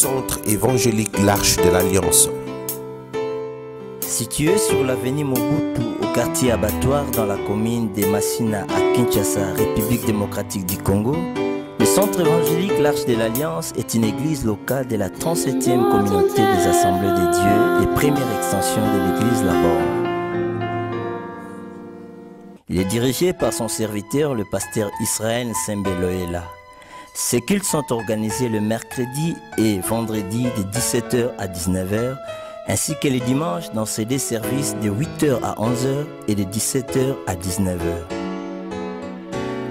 Centre évangélique l'Arche de l'Alliance. Situé sur l'avenue Mobutu au quartier Abattoir dans la commune de Massina à Kinshasa, République démocratique du Congo, le Centre évangélique l'Arche de l'Alliance est une église locale de la 37e communauté des Assemblées de Dieu et première extension de l'église Laborne. Il est dirigé par son serviteur, le pasteur Israël Nsembe-Loela. Ces cultes sont organisés le mercredi et vendredi de 17h à 19h, ainsi que les dimanches dans ces deux services de 8h à 11h et de 17h à 19h.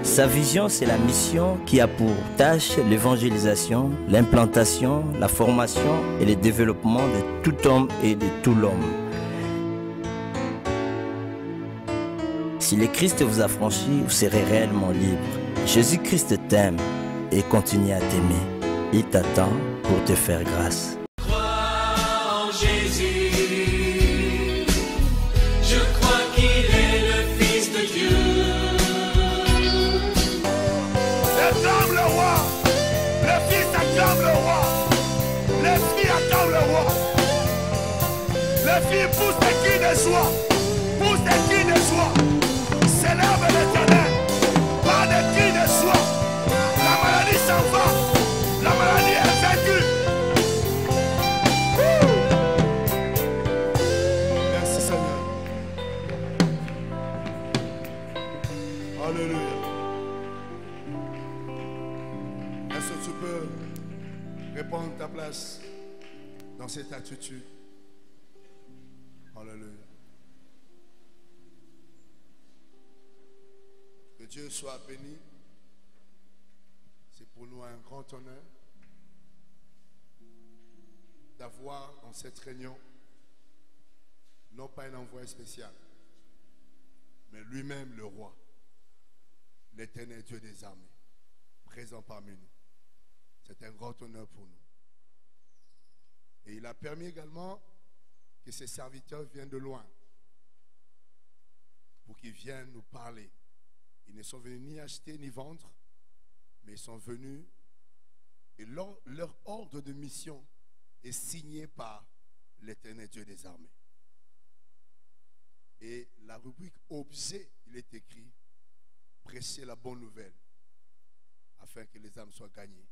Sa vision, c'est la mission qui a pour tâche l'évangélisation, l'implantation, la formation et le développement de tout homme et de tout l'homme. Si le Christ vous a franchi, vous serez réellement libre. Jésus-Christ t'aime et continue à t'aimer. Il t'attend pour te faire grâce. Crois en Jésus, je crois qu'il est le Fils de Dieu. Acclame le roi, le Fils acclame le roi, l'Esprit acclame le roi. Les filles poussent des cris de joie, poussent des cris de joie. Célèbre l'Éternel par des cris de joie. La maladie s'en va, la maladie est vaincue. Merci Seigneur. Alléluia. Est-ce que tu peux répondre ta place dans cette attitude? Alléluia. Que Dieu soit béni. C'est pour nous un grand honneur d'avoir dans cette réunion non pas un envoyé spécial, mais lui-même le roi, l'Éternel Dieu des armées, présent parmi nous. C'est un grand honneur pour nous. Et il a permis également que ses serviteurs viennent de loin pour qu'ils viennent nous parler. Ils ne sont venus ni acheter ni vendre, mais ils sont venus et leur ordre de mission est signé par l'Éternel Dieu des armées. Et la rubrique objet, il est écrit prêcher la bonne nouvelle afin que les âmes soient gagnées.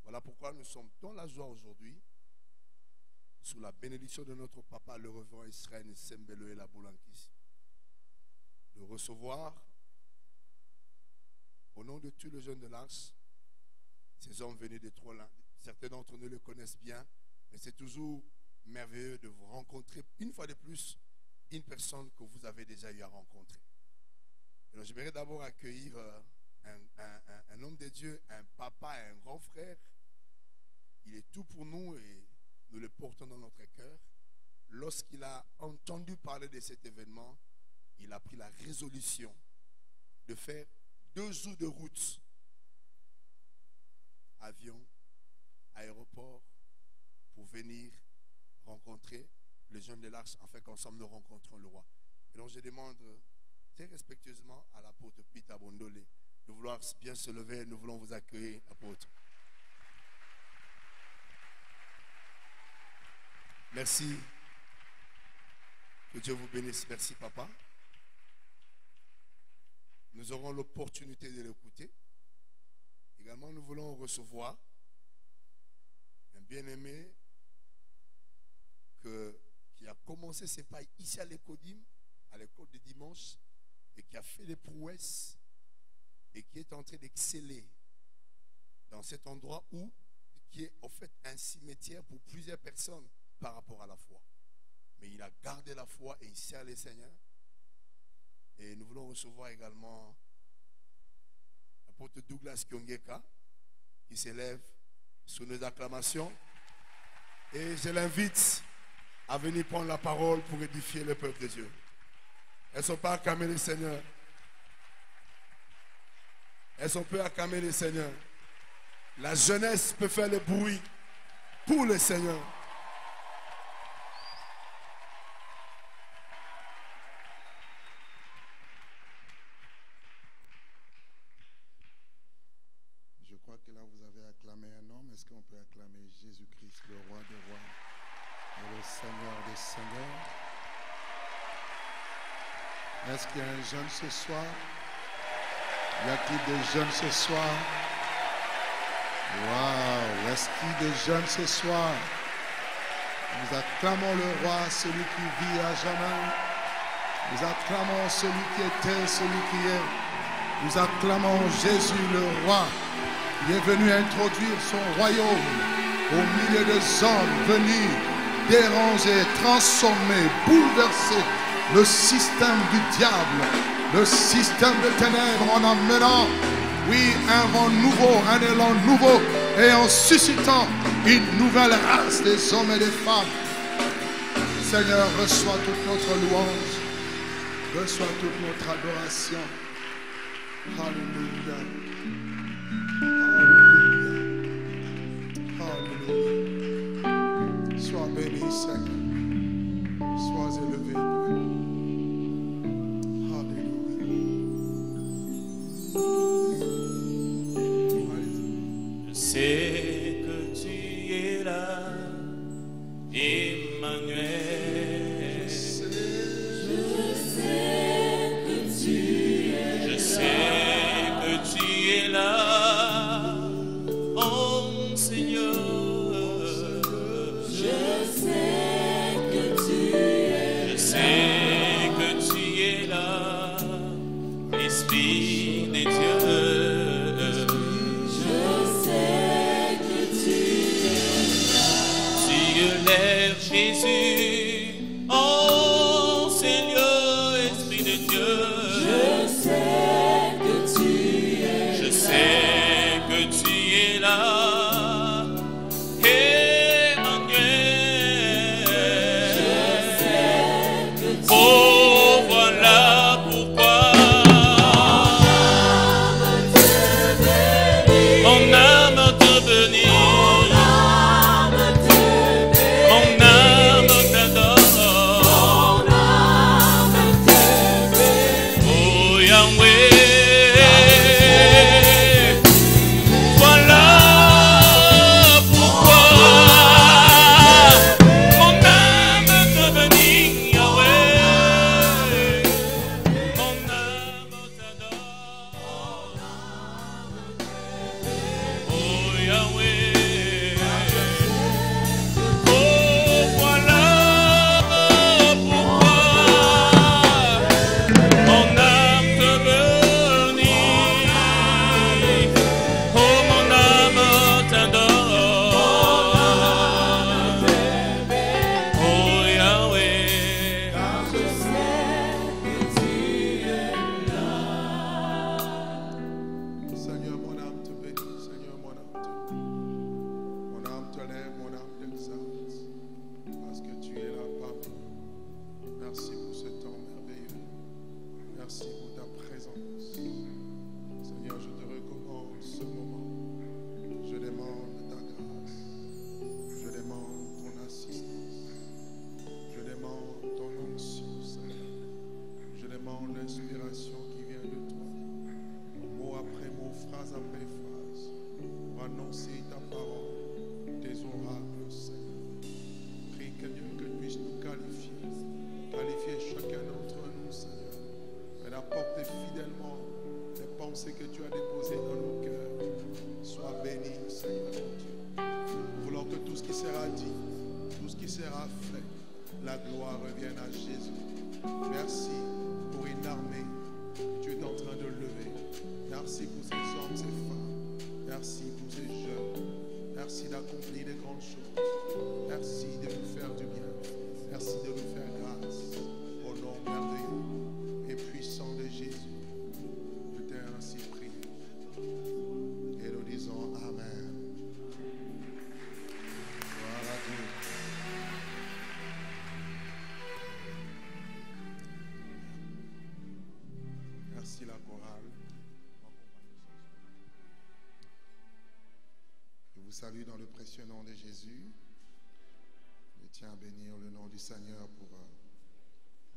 Voilà pourquoi nous sommes dans la joie aujourd'hui, sous la bénédiction de notre papa, le révérend Israël Nsembe-Loela Boulankisi, de recevoir au nom de tous les jeunes de l'Arche, ces hommes venus de trop loin. Certains d'entre nous le connaissent bien, mais c'est toujours merveilleux de vous rencontrer une fois de plus une personne que vous avez déjà eu à rencontrer. Alors, j'aimerais d'abord accueillir un homme de Dieu, un papa, un grand frère. Il est tout pour nous et nous le portons dans notre cœur. Lorsqu'il a entendu parler de cet événement, il a pris la résolution de faire 2 jours de route, avion, aéroport, pour venir rencontrer les jeunes de l'Arche, afin qu'ensemble nous rencontrons le roi. Et donc je demande très respectueusement à l'apôtre Peter Bondole de vouloir bien se lever. Nous voulons vous accueillir, apôtre. Merci. Que Dieu vous bénisse. Merci, papa. Nous aurons l'opportunité de l'écouter. Également, nous voulons recevoir un bien-aimé qui a commencé ses pas ici à l'Écodim, à l'école de dimanche, et qui a fait des prouesses et qui est en train d'exceller dans cet endroit qui est en fait un cimetière pour plusieurs personnes par rapport à la foi. Mais il a gardé la foi et il sert les Seigneurs. Et nous voulons recevoir également l'apôtre Douglas Kyongeka qui s'élève sous nos acclamations. Et je l'invite à venir prendre la parole pour édifier le peuple de Dieu. Est-ce qu'on peut acclamer le Seigneur? Est-ce qu'on peut acclamer le Seigneur? La jeunesse peut faire le bruit pour le Seigneur. Je crois que là vous avez acclamé un homme. Est-ce qu'on peut acclamer Seigneurs des Seigneurs. Est-ce qu'il y a un jeune ce soir? Y a-t-il des jeunes ce soir? Waouh! Est-ce qu'il y a des jeunes ce soir? Nous acclamons le roi, celui qui vit à jamais. Nous acclamons celui qui était, celui qui est. Nous acclamons Jésus le roi. Il est venu introduire son royaume au milieu des hommes venus déranger, transformer, bouleverser le système du diable, le système de ténèbres en amenant, oui, un vent nouveau, un élan nouveau et en suscitant une nouvelle race des hommes et des femmes. Seigneur, reçois toute notre louange, reçois toute notre adoration. Alléluia. Alléluia. Alléluia. Sois béni, Seigneur. Sois élevé. Alléluia. Je sais que tu es là, Emmanuel. Je sais que tu es là, oh Seigneur. Je sais que tu es là, Esprit de Dieu. Je sais que tu lèves Jésus, oh Seigneur, Esprit de Dieu. Je sais que tu es là, Emmanuel. Oh, voilà pourquoi mon âme te bénit, mon âme t'adore. Oh Yahweh, voilà pourquoi mon âme te bénit, Yahweh. Mon âme t'adore. Oh Yahweh, oh voilà pourquoi mon âme te bénit. Oh mon âme t'adore. Oh Yahweh, Seigneur, mon âme te bénit. Seigneur, mon âme te lève, mon âme t'exalte. Parce que tu es là, Papa. Merci pour ce temps merveilleux. Merci pour ta présence. Seigneur, je te recommande ce moment. Je demande ta grâce. Je demande ton assistance. Je demande ton onction, Seigneur. Je demande l'inspiration qui vient de toi. Mot après mot, phrase après phrase, pour annoncer ta parole, tes oracles, Seigneur. Prie que Dieu que puisse nous qualifier chacun d'entre nous, Seigneur, et d'apporter fidèlement les pensées que tu as déposées dans nos cœurs. Sois béni, Seigneur mon Dieu. Nous voulons que tout ce qui sera dit, tout ce qui sera fait, la gloire revienne à Jésus. Merci pour une armée que tu es en train de lever. Merci pour ces hommes, ces femmes. Merci pour ces jeunes. Merci d'accomplir des grandes choses. Merci de nous faire du bien. Merci de nous faire grâce. Au nom merveilleux et puissant de Jésus, je t'ai ainsi prié. Et nous disons Amen. Gloire à Dieu. Merci la chorale. Je vous salue dans le précieux nom de Jésus. Je tiens à bénir le nom du Seigneur pour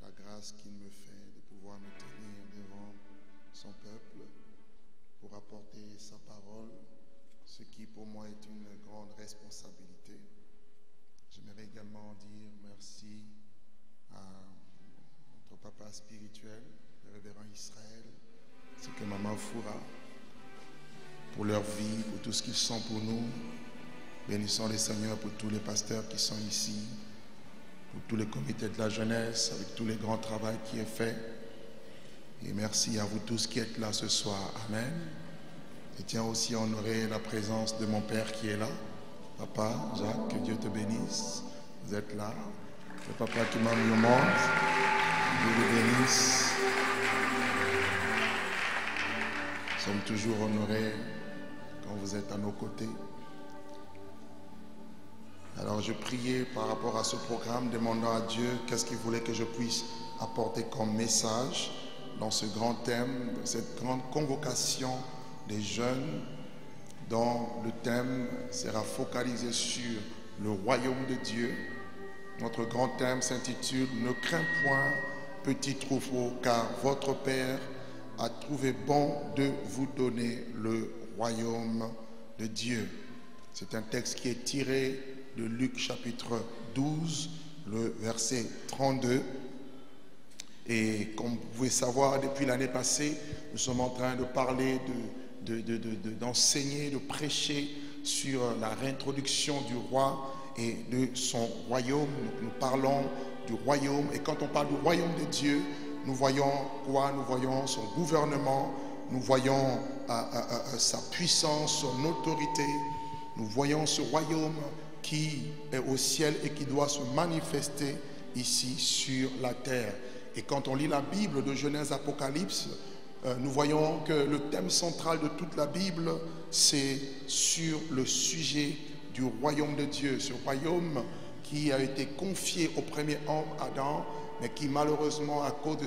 la grâce qu'il me fait de pouvoir me tenir devant son peuple pour apporter sa parole, ce qui pour moi est une grande responsabilité. J'aimerais également dire merci à notre papa spirituel, le révérend Israël, ainsi que maman Foura, pour leur vie, pour tout ce qu'ils sont pour nous. Bénissons les Seigneurs pour tous les pasteurs qui sont ici, pour tous les comités de la jeunesse, avec tout le grand travail qui est fait. Et merci à vous tous qui êtes là ce soir. Amen. Je tiens aussi à honorer la présence de mon père qui est là. Papa, Jacques, que Dieu te bénisse. Vous êtes là. Le papa qui m'a mis au monde. Dieu le bénisse. Nous sommes toujours honorés quand vous êtes à nos côtés. Alors je priais par rapport à ce programme, demandant à Dieu qu'est-ce qu'il voulait que je puisse apporter comme message dans ce grand thème, dans cette grande convocation des jeunes, dont le thème sera focalisé sur le royaume de Dieu. Notre grand thème s'intitule « Ne crains point, petit troupeau, car votre Père a trouvé bon de vous donner le royaume de Dieu ». C'est un texte qui est tiré de Luc chapitre 12, le verset 32. Et comme vous pouvez savoir, depuis l'année passée, nous sommes en train de parler, d'enseigner, de prêcher sur la réintroduction du roi et de son royaume. Nous parlons du royaume. Et quand on parle du royaume de Dieu, nous voyons quoi? Nous voyons son gouvernement, nous voyons sa puissance, son autorité. Nous voyons ce royaume qui est au ciel et qui doit se manifester ici sur la terre. Et quand on lit la Bible de Genèse Apocalypse, nous voyons que le thème central de toute la Bible, c'est sur le sujet du royaume de Dieu. Ce royaume qui a été confié au premier homme, Adam, mais qui malheureusement, à cause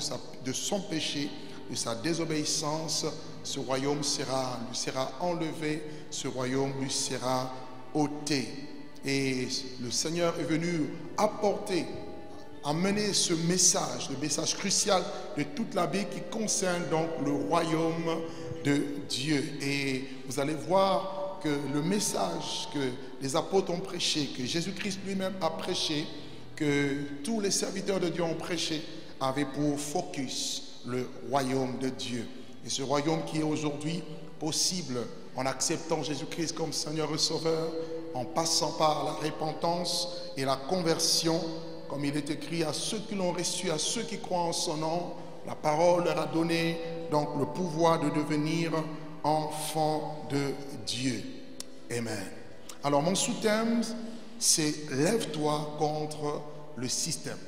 de son péché, de sa désobéissance, ce royaume lui sera enlevé, ce royaume lui sera ôté. Et le Seigneur est venu amener ce message, le message crucial de toute la Bible qui concerne donc le royaume de Dieu. Et vous allez voir que le message que les apôtres ont prêché, que Jésus-Christ lui-même a prêché, que tous les serviteurs de Dieu ont prêché, avait pour focus le royaume de Dieu. Et ce royaume qui est aujourd'hui possible en acceptant Jésus-Christ comme Seigneur et Sauveur, en passant par la repentance et la conversion, comme il est écrit, à ceux qui l'ont reçu, à ceux qui croient en son nom, la parole leur a donné donc le pouvoir de devenir enfants de Dieu. Amen. Alors mon sous-thème, c'est « Lève-toi contre le système ».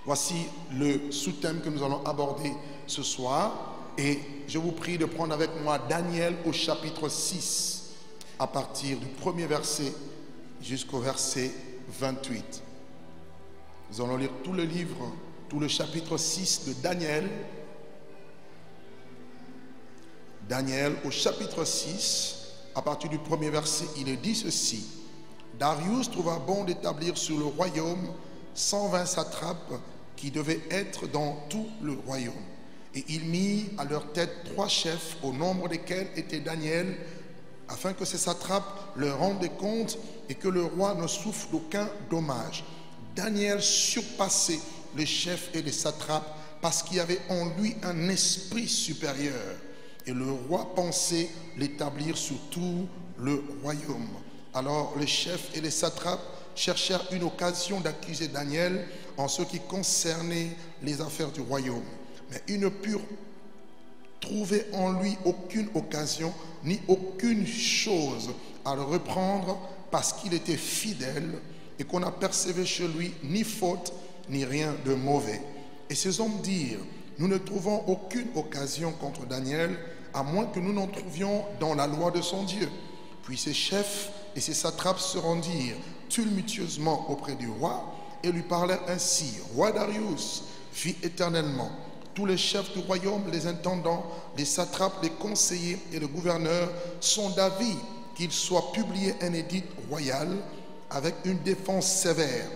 Voici le sous-thème que nous allons aborder ce soir. Et je vous prie de prendre avec moi Daniel au chapitre 6, à partir du premier verset jusqu'au verset 28. Nous allons lire tout le livre, tout le chapitre 6 de Daniel. Daniel au chapitre 6, à partir du premier verset, il est dit ceci. Darius trouva bon d'établir sur le royaume 120 satrapes qui devaient être dans tout le royaume. Et il mit à leur tête 3 chefs, au nombre desquels était Daniel, afin que ces satrapes leur rendent des comptes et que le roi ne souffre d'aucun dommage. Daniel surpassait les chefs et les satrapes parce qu'il y avait en lui un esprit supérieur. Et le roi pensait l'établir sur tout le royaume. Alors les chefs et les satrapes cherchèrent une occasion d'accuser Daniel en ce qui concernait les affaires du royaume. Mais ils ne purent trouver en lui aucune occasion ni aucune chose à le reprendre parce qu'il était fidèle et qu'on n'apercevait chez lui ni faute ni rien de mauvais. Et ces hommes dirent, nous ne trouvons aucune occasion contre Daniel à moins que nous n'en trouvions dans la loi de son Dieu. Puis ses chefs et ses satrapes se rendirent tumultueusement auprès du roi et lui parlèrent ainsi. Roi Darius, vis éternellement. Tous les chefs du royaume, les intendants, les satrapes, les conseillers et le gouverneur sont d'avis qu'il soit publié un édit royal avec une défense sévère,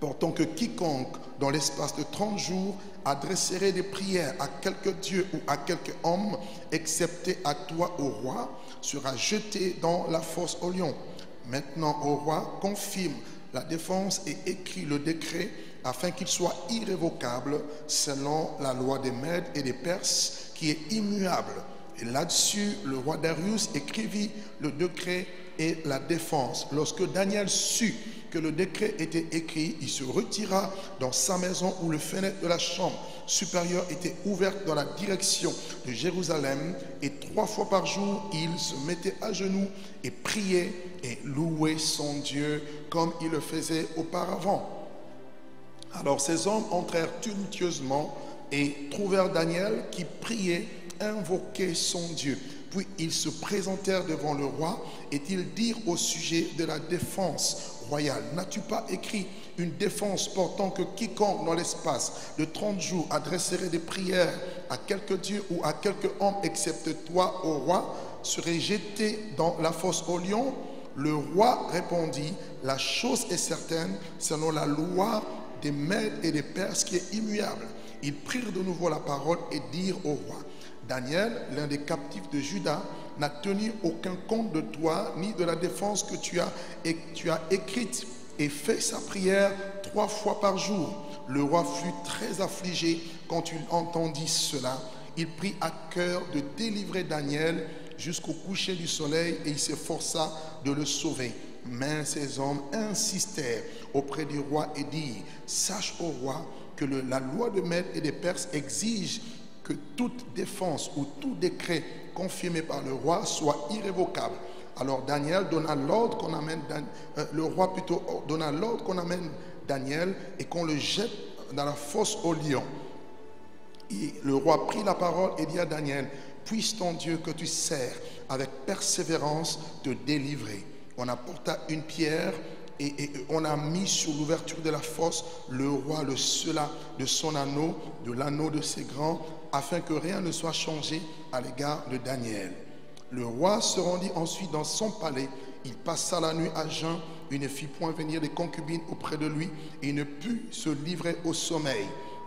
portant que quiconque, dans l'espace de 30 jours, adresserait des prières à quelque dieu ou à quelque homme, excepté à toi, ô roi, sera jeté dans la fosse au lion. Maintenant au roi, confirme la défense et écrit le décret afin qu'il soit irrévocable selon la loi des Mèdes et des Perses qui est immuable. Et là-dessus, le roi Darius écrivit le décret et la défense. Lorsque Daniel sut que le décret était écrit, il se retira dans sa maison où les fenêtres de la chambre supérieure étaient ouvertes dans la direction de Jérusalem, et 3 fois par jour, il se mettait à genoux et priait et louait son Dieu comme il le faisait auparavant. Alors ces hommes entrèrent tumultueusement et trouvèrent Daniel qui priait, invoquait son Dieu. Puis ils se présentèrent devant le roi et ils dirent au sujet de la défense royale: n'as-tu pas écrit une défense portant que quiconque dans l'espace de 30 jours adresserait des prières à quelque dieu ou à quelque homme excepté toi, ô roi, serait jeté dans la fosse aux lions? Le roi répondit: la chose est certaine selon la loi des Mèdes et des Perses qui est immuable. Ils prirent de nouveau la parole et dirent au roi: Daniel, l'un des captifs de Juda, n'a tenu aucun compte de toi ni de la défense que tu as écrite, et fait sa prière 3 fois par jour. Le roi fut très affligé quand il entendit cela. Il prit à cœur de délivrer Daniel jusqu'au coucher du soleil et il s'efforça de le sauver. Mais ces hommes insistèrent auprès du roi et dirent: sache, ô roi, que la loi de Mèdes et des Perses exige que toute défense ou tout décret confirmé par le roi soit irrévocable. Alors Daniel donna l'ordre qu'on amène, le roi plutôt donna l'ordre qu'on amène Daniel et qu'on le jette dans la fosse aux lions. Et le roi prit la parole et dit à Daniel: puisse ton Dieu que tu sers avec persévérance te délivrer. On apporta une pierre et on a mis sur l'ouverture de la fosse. Le roi le scella de son anneau, de l'anneau de ses grands, afin que rien ne soit changé à l'égard de Daniel. Le roi se rendit ensuite dans son palais. Il passa la nuit à jeun. Il ne fit point venir des concubines auprès de lui et il ne put se livrer au sommeil.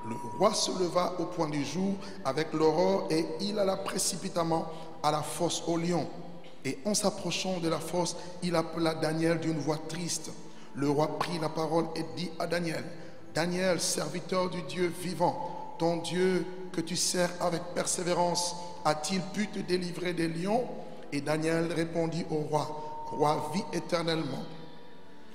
Le roi se leva au point du jour avec l'aurore et il alla précipitamment à la fosse aux lions. Et en s'approchant de la fosse, il appela Daniel d'une voix triste. Le roi prit la parole et dit à Daniel: Daniel, serviteur du Dieu vivant, ton Dieu que tu sers avec persévérance, a-t-il pu te délivrer des lions? Et Daniel répondit au roi: Roi, vis éternellement.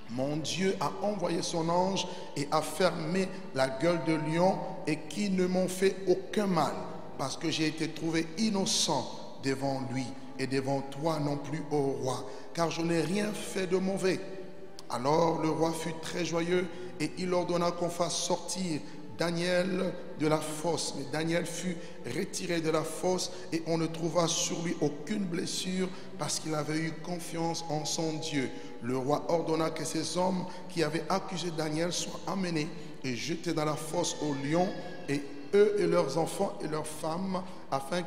Mon Dieu a envoyé son ange et a fermé la gueule de lion et qui ne m'ont fait aucun mal, parce que j'ai été trouvé innocent devant lui et devant toi non plus, ô roi, car je n'ai rien fait de mauvais. Alors le roi fut très joyeux et il ordonna qu'on fasse sortir Daniel de la fosse. Mais Daniel fut retiré de la fosse et on ne trouva sur lui aucune blessure parce qu'il avait eu confiance en son Dieu. Le roi ordonna que ces hommes qui avaient accusé Daniel soient amenés et jetés dans la fosse aux lions, et eux et leurs enfants et leurs femmes, afin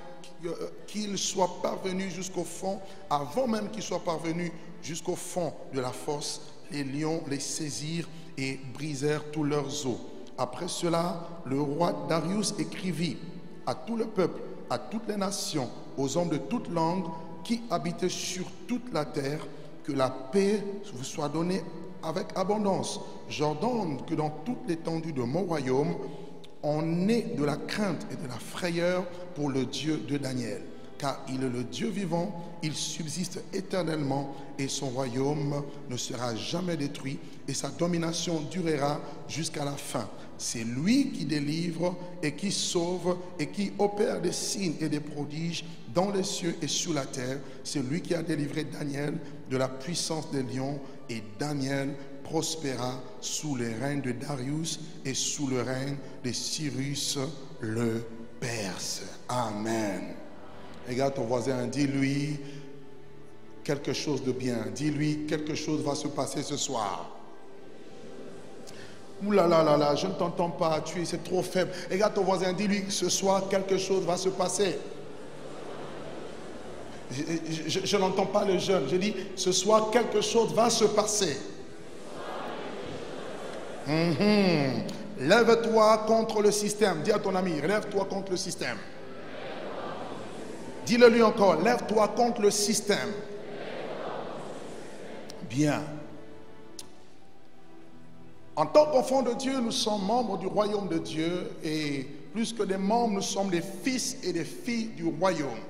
qu'ils soient parvenus jusqu'au fond. Avant même qu'ils soient parvenus jusqu'au fond de la fosse, les lions les saisirent et brisèrent tous leurs os. Après cela, le roi Darius écrivit à tout le peuple, à toutes les nations, aux hommes de toutes langues qui habitaient sur toute la terre, que la paix vous soit donnée avec abondance. J'ordonne que dans toute l'étendue de mon royaume, on ait de la crainte et de la frayeur pour le Dieu de Daniel. Car il est le Dieu vivant, il subsiste éternellement et son royaume ne sera jamais détruit et sa domination durera jusqu'à la fin. C'est lui qui délivre et qui sauve et qui opère des signes et des prodiges dans les cieux et sur la terre. C'est lui qui a délivré Daniel de la puissance des lions, et Daniel prospéra sous le règne de Darius et sous le règne de Cyrus le Perse. Amen. Regarde ton voisin, dis-lui quelque chose de bien. Dis-lui quelque chose va se passer ce soir. Ouh là là là là, je ne t'entends pas, c'est trop faible. Regarde ton voisin, dis-lui ce soir quelque chose va se passer. Je n'entends pas le jeune. Je dis ce soir quelque chose va se passer. Lève-toi contre le système. Dis à ton ami, lève-toi contre le système. Dis-le lui encore, lève-toi contre le système. Bien. En tant qu'enfants de Dieu, nous sommes membres du royaume de Dieu et plus que des membres, nous sommes des fils et des filles du royaume.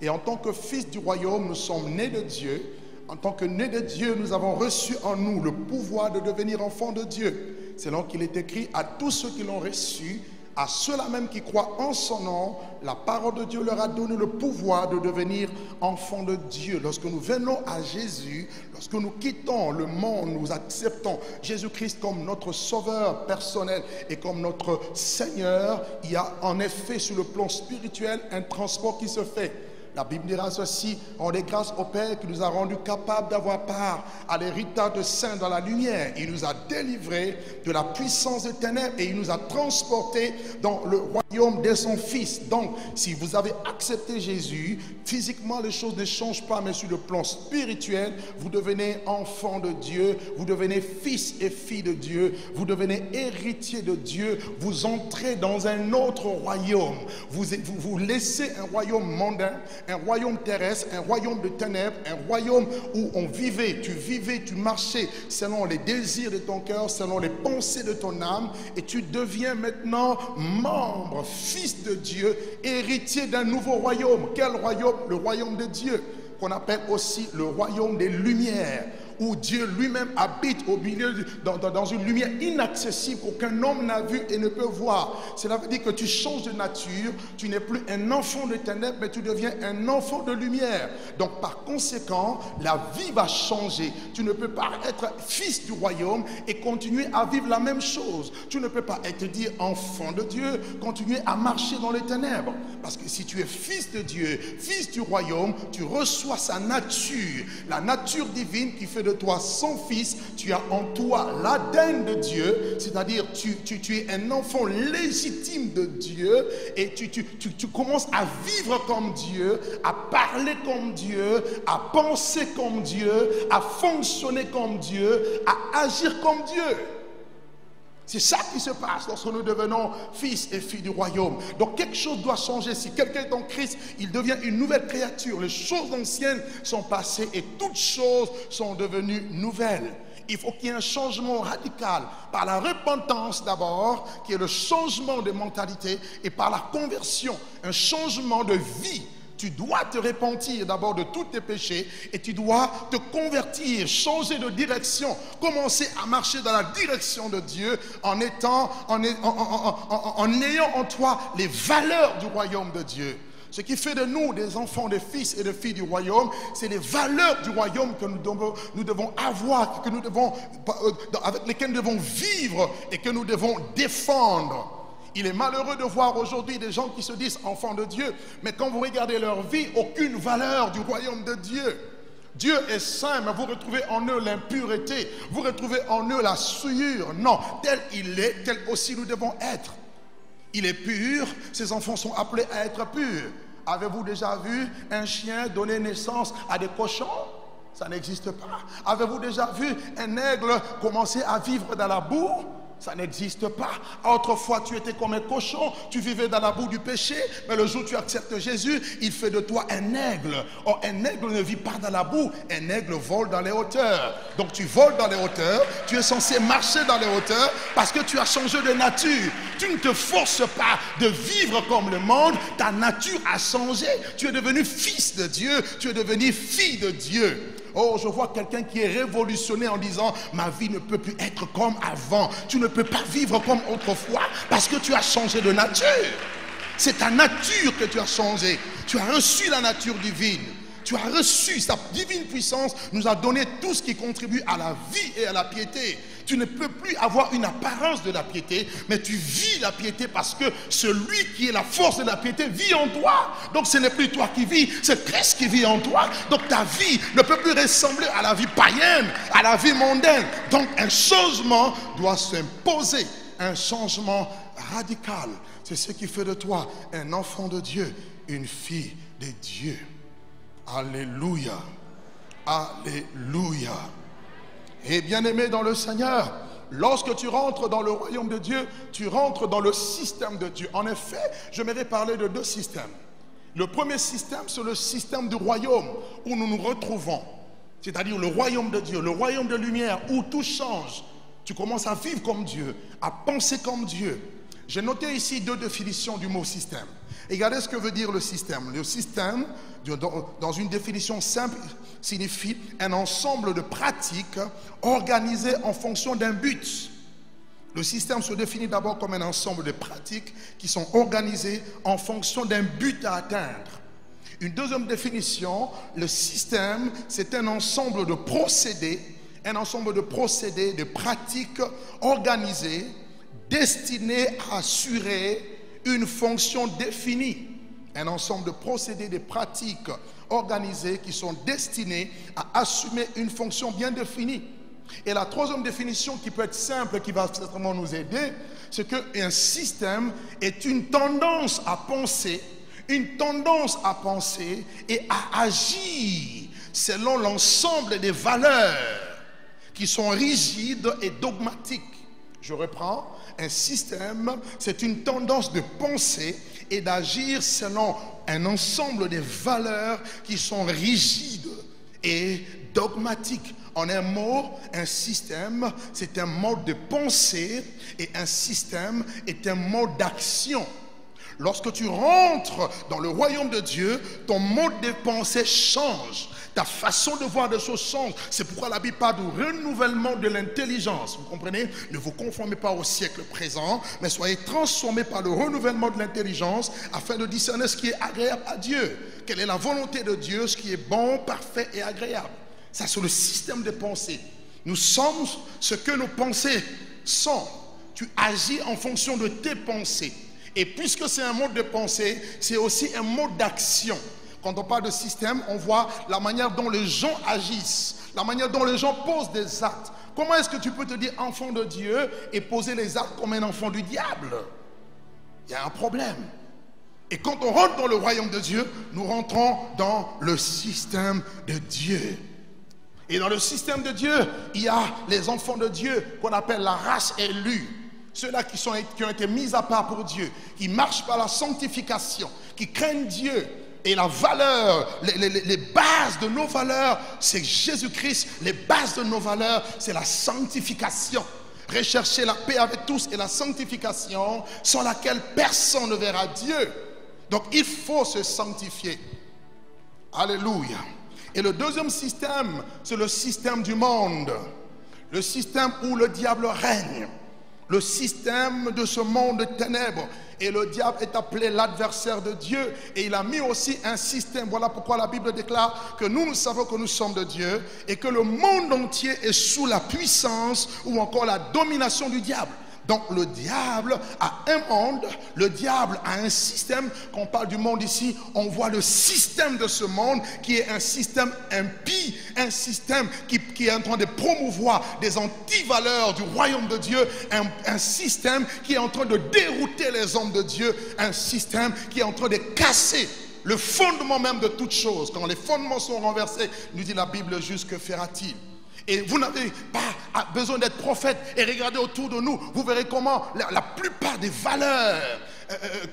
Et en tant que fils du royaume, nous sommes nés de Dieu. En tant que nés de Dieu, nous avons reçu en nous le pouvoir de devenir enfants de Dieu. C'est là qu'il est écrit à tous ceux qui l'ont reçu, à ceux-là même qui croient en son nom, la parole de Dieu leur a donné le pouvoir de devenir enfants de Dieu. Lorsque nous venons à Jésus, lorsque nous quittons le monde, nous acceptons Jésus-Christ comme notre sauveur personnel et comme notre Seigneur, il y a en effet sur le plan spirituel un transport qui se fait. La Bible dira ceci: rendez grâce au Père qui nous a rendus capables d'avoir part à l'héritage de saints dans la lumière. Il nous a délivrés de la puissance des ténèbres et il nous a transportés dans le royaume de son Fils. Donc, si vous avez accepté Jésus, physiquement les choses ne changent pas, mais sur le plan spirituel, vous devenez enfant de Dieu, vous devenez fils et filles de Dieu, vous devenez héritier de Dieu, vous entrez dans un autre royaume. Vous laissez un royaume mondain, un royaume terrestre, un royaume de ténèbres, un royaume où on vivait, tu marchais selon les désirs de ton cœur, selon les pensées de ton âme, et tu deviens maintenant membre, fils de Dieu, héritier d'un nouveau royaume. Quel royaume? Le royaume de Dieu, qu'on appelle aussi le royaume des lumières, où Dieu lui-même habite au milieu, dans une lumière inaccessible qu'aucun homme n'a vue et ne peut voir. Cela veut dire que tu changes de nature, tu n'es plus un enfant de ténèbres, mais tu deviens un enfant de lumière. Donc par conséquent, la vie va changer. Tu ne peux pas être fils du royaume et continuer à vivre la même chose. Tu ne peux pas être dit enfant de Dieu, continuer à marcher dans les ténèbres. Parce que si tu es fils de Dieu, fils du royaume, tu reçois sa nature, la nature divine qui fait de toi son fils. Tu as en toi l'ADN de Dieu, c'est-à-dire tu es un enfant légitime de Dieu et tu commences à vivre comme Dieu, à parler comme Dieu, à penser comme Dieu, à fonctionner comme Dieu, à agir comme Dieu. C'est ça qui se passe lorsque nous devenons fils et filles du royaume. Donc quelque chose doit changer. Si quelqu'un est en Christ, il devient une nouvelle créature. Les choses anciennes sont passées et toutes choses sont devenues nouvelles. Il faut qu'il y ait un changement radical par la repentance d'abord, qui est le changement de mentalité, et par la conversion, un changement de vie. Tu dois te repentir d'abord de tous tes péchés et tu dois te convertir, changer de direction, commencer à marcher dans la direction de Dieu en ayant en toi les valeurs du royaume de Dieu. Ce qui fait de nous des enfants, des fils et des filles du royaume, c'est les valeurs du royaume que nous devons avoir, avec lesquelles nous devons vivre et que nous devons défendre. Il est malheureux de voir aujourd'hui des gens qui se disent enfants de Dieu, mais quand vous regardez leur vie, aucune valeur du royaume de Dieu. Dieu est saint, mais vous retrouvez en eux l'impureté, vous retrouvez en eux la souillure. Non, tel il est, tel aussi nous devons être. Il est pur, ses enfants sont appelés à être purs. Avez-vous déjà vu un chien donner naissance à des cochons? Ça n'existe pas. Avez-vous déjà vu un aigle commencer à vivre dans la boue? Ça n'existe pas. Autrefois, tu étais comme un cochon, tu vivais dans la boue du péché, mais le jour où tu acceptes Jésus, il fait de toi un aigle. Or, un aigle ne vit pas dans la boue, un aigle vole dans les hauteurs. Donc, tu voles dans les hauteurs, tu es censé marcher dans les hauteurs parce que tu as changé de nature. Tu ne te forces pas de vivre comme le monde, ta nature a changé. Tu es devenu fils de Dieu, tu es devenu fille de Dieu. Oh, je vois quelqu'un qui est révolutionné en disant ma vie ne peut plus être comme avant. Tu ne peux pas vivre comme autrefois parce que tu as changé de nature. C'est ta nature que tu as changé. Tu as reçu la nature divine. Tu as reçu sa divine puissance, nous a donné tout ce qui contribue à la vie et à la piété. Tu ne peux plus avoir une apparence de la piété, mais tu vis la piété parce que celui qui est la force de la piété vit en toi. Donc ce n'est plus toi qui vis, c'est Christ qui vit en toi. Donc ta vie ne peut plus ressembler à la vie païenne, à la vie mondaine. Donc un changement doit s'imposer, un changement radical. C'est ce qui fait de toi un enfant de Dieu, une fille de Dieu. Alléluia. Alléluia. Et bien-aimé dans le Seigneur, lorsque tu rentres dans le royaume de Dieu, tu rentres dans le système de Dieu. En effet, j'aimerais parler de deux systèmes. Le premier système, c'est le système du royaume où nous nous retrouvons. c'est-à-dire le royaume de Dieu, le royaume de lumière où tout change. Tu commences à vivre comme Dieu, à penser comme Dieu. J'ai noté ici 2 définitions du mot système. Et regardez ce que veut dire le système. Le système, dans une définition simple, signifie un ensemble de pratiques organisées en fonction d'un but. Le système se définit d'abord comme un ensemble de pratiques qui sont organisées en fonction d'un but à atteindre. Une deuxième définition, le système, c'est un ensemble de procédés, de pratiques organisées, destinées à assurer une fonction définie. Un ensemble de procédés, de pratiques organisées qui sont destinées à assumer une fonction bien définie. Et la troisième définition qui peut être simple, qui va certainement nous aider, c'est qu'un système est une tendance à penser et à agir selon l'ensemble des valeurs qui sont rigides et dogmatiques. Je reprends, un système, c'est une tendance de penser et d'agir selon un ensemble des valeurs qui sont rigides et dogmatiques. En un mot, un système, c'est un mode de pensée et un système est un mode d'action. Lorsque tu rentres dans le royaume de Dieu, ton mode de pensée change. Ta façon de voir des choses change. C'est pourquoi la Bible parle du renouvellement de l'intelligence. Vous comprenez? Ne vous conformez pas au siècle présent, mais soyez transformés par le renouvellement de l'intelligence afin de discerner ce qui est agréable à Dieu. Quelle est la volonté de Dieu, ce qui est bon, parfait et agréable. Ça, c'est le système de pensée. Nous sommes ce que nos pensées sont. Tu agis en fonction de tes pensées. Et puisque c'est un mode de pensée, c'est aussi un mode d'action. Quand on parle de système, on voit la manière dont les gens agissent, la manière dont les gens posent des actes. Comment est-ce que tu peux te dire enfant de Dieu et poser les actes comme un enfant du diable? Il y a un problème. Et quand on rentre dans le royaume de Dieu, nous rentrons dans le système de Dieu. Et dans le système de Dieu, il y a les enfants de Dieu qu'on appelle la race élue. Ceux-là qui ont été mis à part pour Dieu, qui marchent par la sanctification, qui craignent Dieu. Et la valeur, les bases de nos valeurs, c'est Jésus-Christ. Les bases de nos valeurs, c'est la sanctification. Rechercher la paix avec tous et la sanctification sans laquelle personne ne verra Dieu. Donc il faut se sanctifier. Alléluia. Et le deuxième système, c'est le système du monde. Le système où le diable règne. Le système de ce monde de ténèbres. Et le diable est appelé l'adversaire de Dieu. Et il a mis aussi un système. Voilà pourquoi la Bible déclare que nous savons que nous sommes de Dieu. Et que le monde entier est sous la puissance ou encore la domination du diable. Donc le diable a un monde, le diable a un système. Quand on parle du monde ici, on voit le système de ce monde qui est un système impie, un système qui est en train de promouvoir des antivaleurs du royaume de Dieu, un système qui est en train de dérouter les hommes de Dieu, un système qui est en train de casser le fondement même de toute chose. Quand les fondements sont renversés, nous dit la Bible, juste que fera-t-il? Et vous n'avez pas besoin d'être prophète et regardez autour de nous, vous verrez comment la plupart des valeurs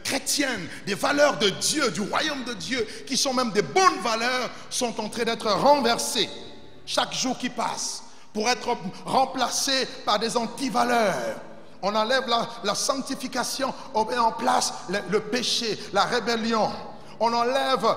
chrétiennes, des valeurs de Dieu, du royaume de Dieu, qui sont même des bonnes valeurs, sont en train d'être renversées chaque jour qui passe pour être remplacées par des antivaleurs. On enlève la sanctification, on met en place le péché, la rébellion. On enlève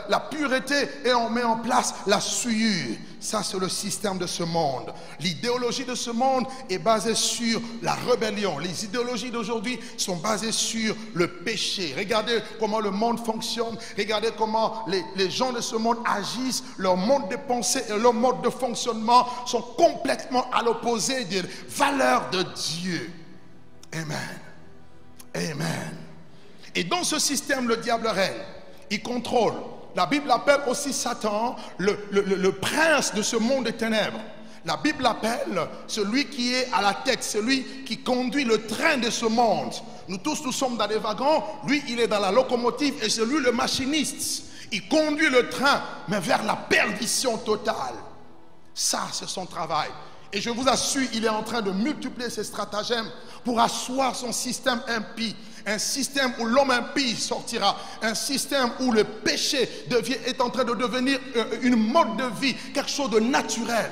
la pureté et on met en place la souillure. Ça, c'est le système de ce monde. L'idéologie de ce monde est basée sur la rébellion. Les idéologies d'aujourd'hui sont basées sur le péché. Regardez comment le monde fonctionne. Regardez comment les gens de ce monde agissent. Leur mode de pensée et leur mode de fonctionnement sont complètement à l'opposé des valeurs de Dieu. Amen. Amen. Et dans ce système, le diable règne. Il contrôle. La Bible appelle aussi Satan le prince de ce monde des ténèbres. La Bible appelle celui qui est à la tête, celui qui conduit le train de ce monde. Nous tous, nous sommes dans des wagons. Lui, il est dans la locomotive et c'est lui le machiniste. Il conduit le train, mais vers la perdition totale. Ça, c'est son travail. Et je vous assure, il est en train de multiplier ses stratagèmes pour asseoir son système impie. Un système où l'homme impie sortira. Un système où le péché est en train de devenir une mode de vie, quelque chose de naturel.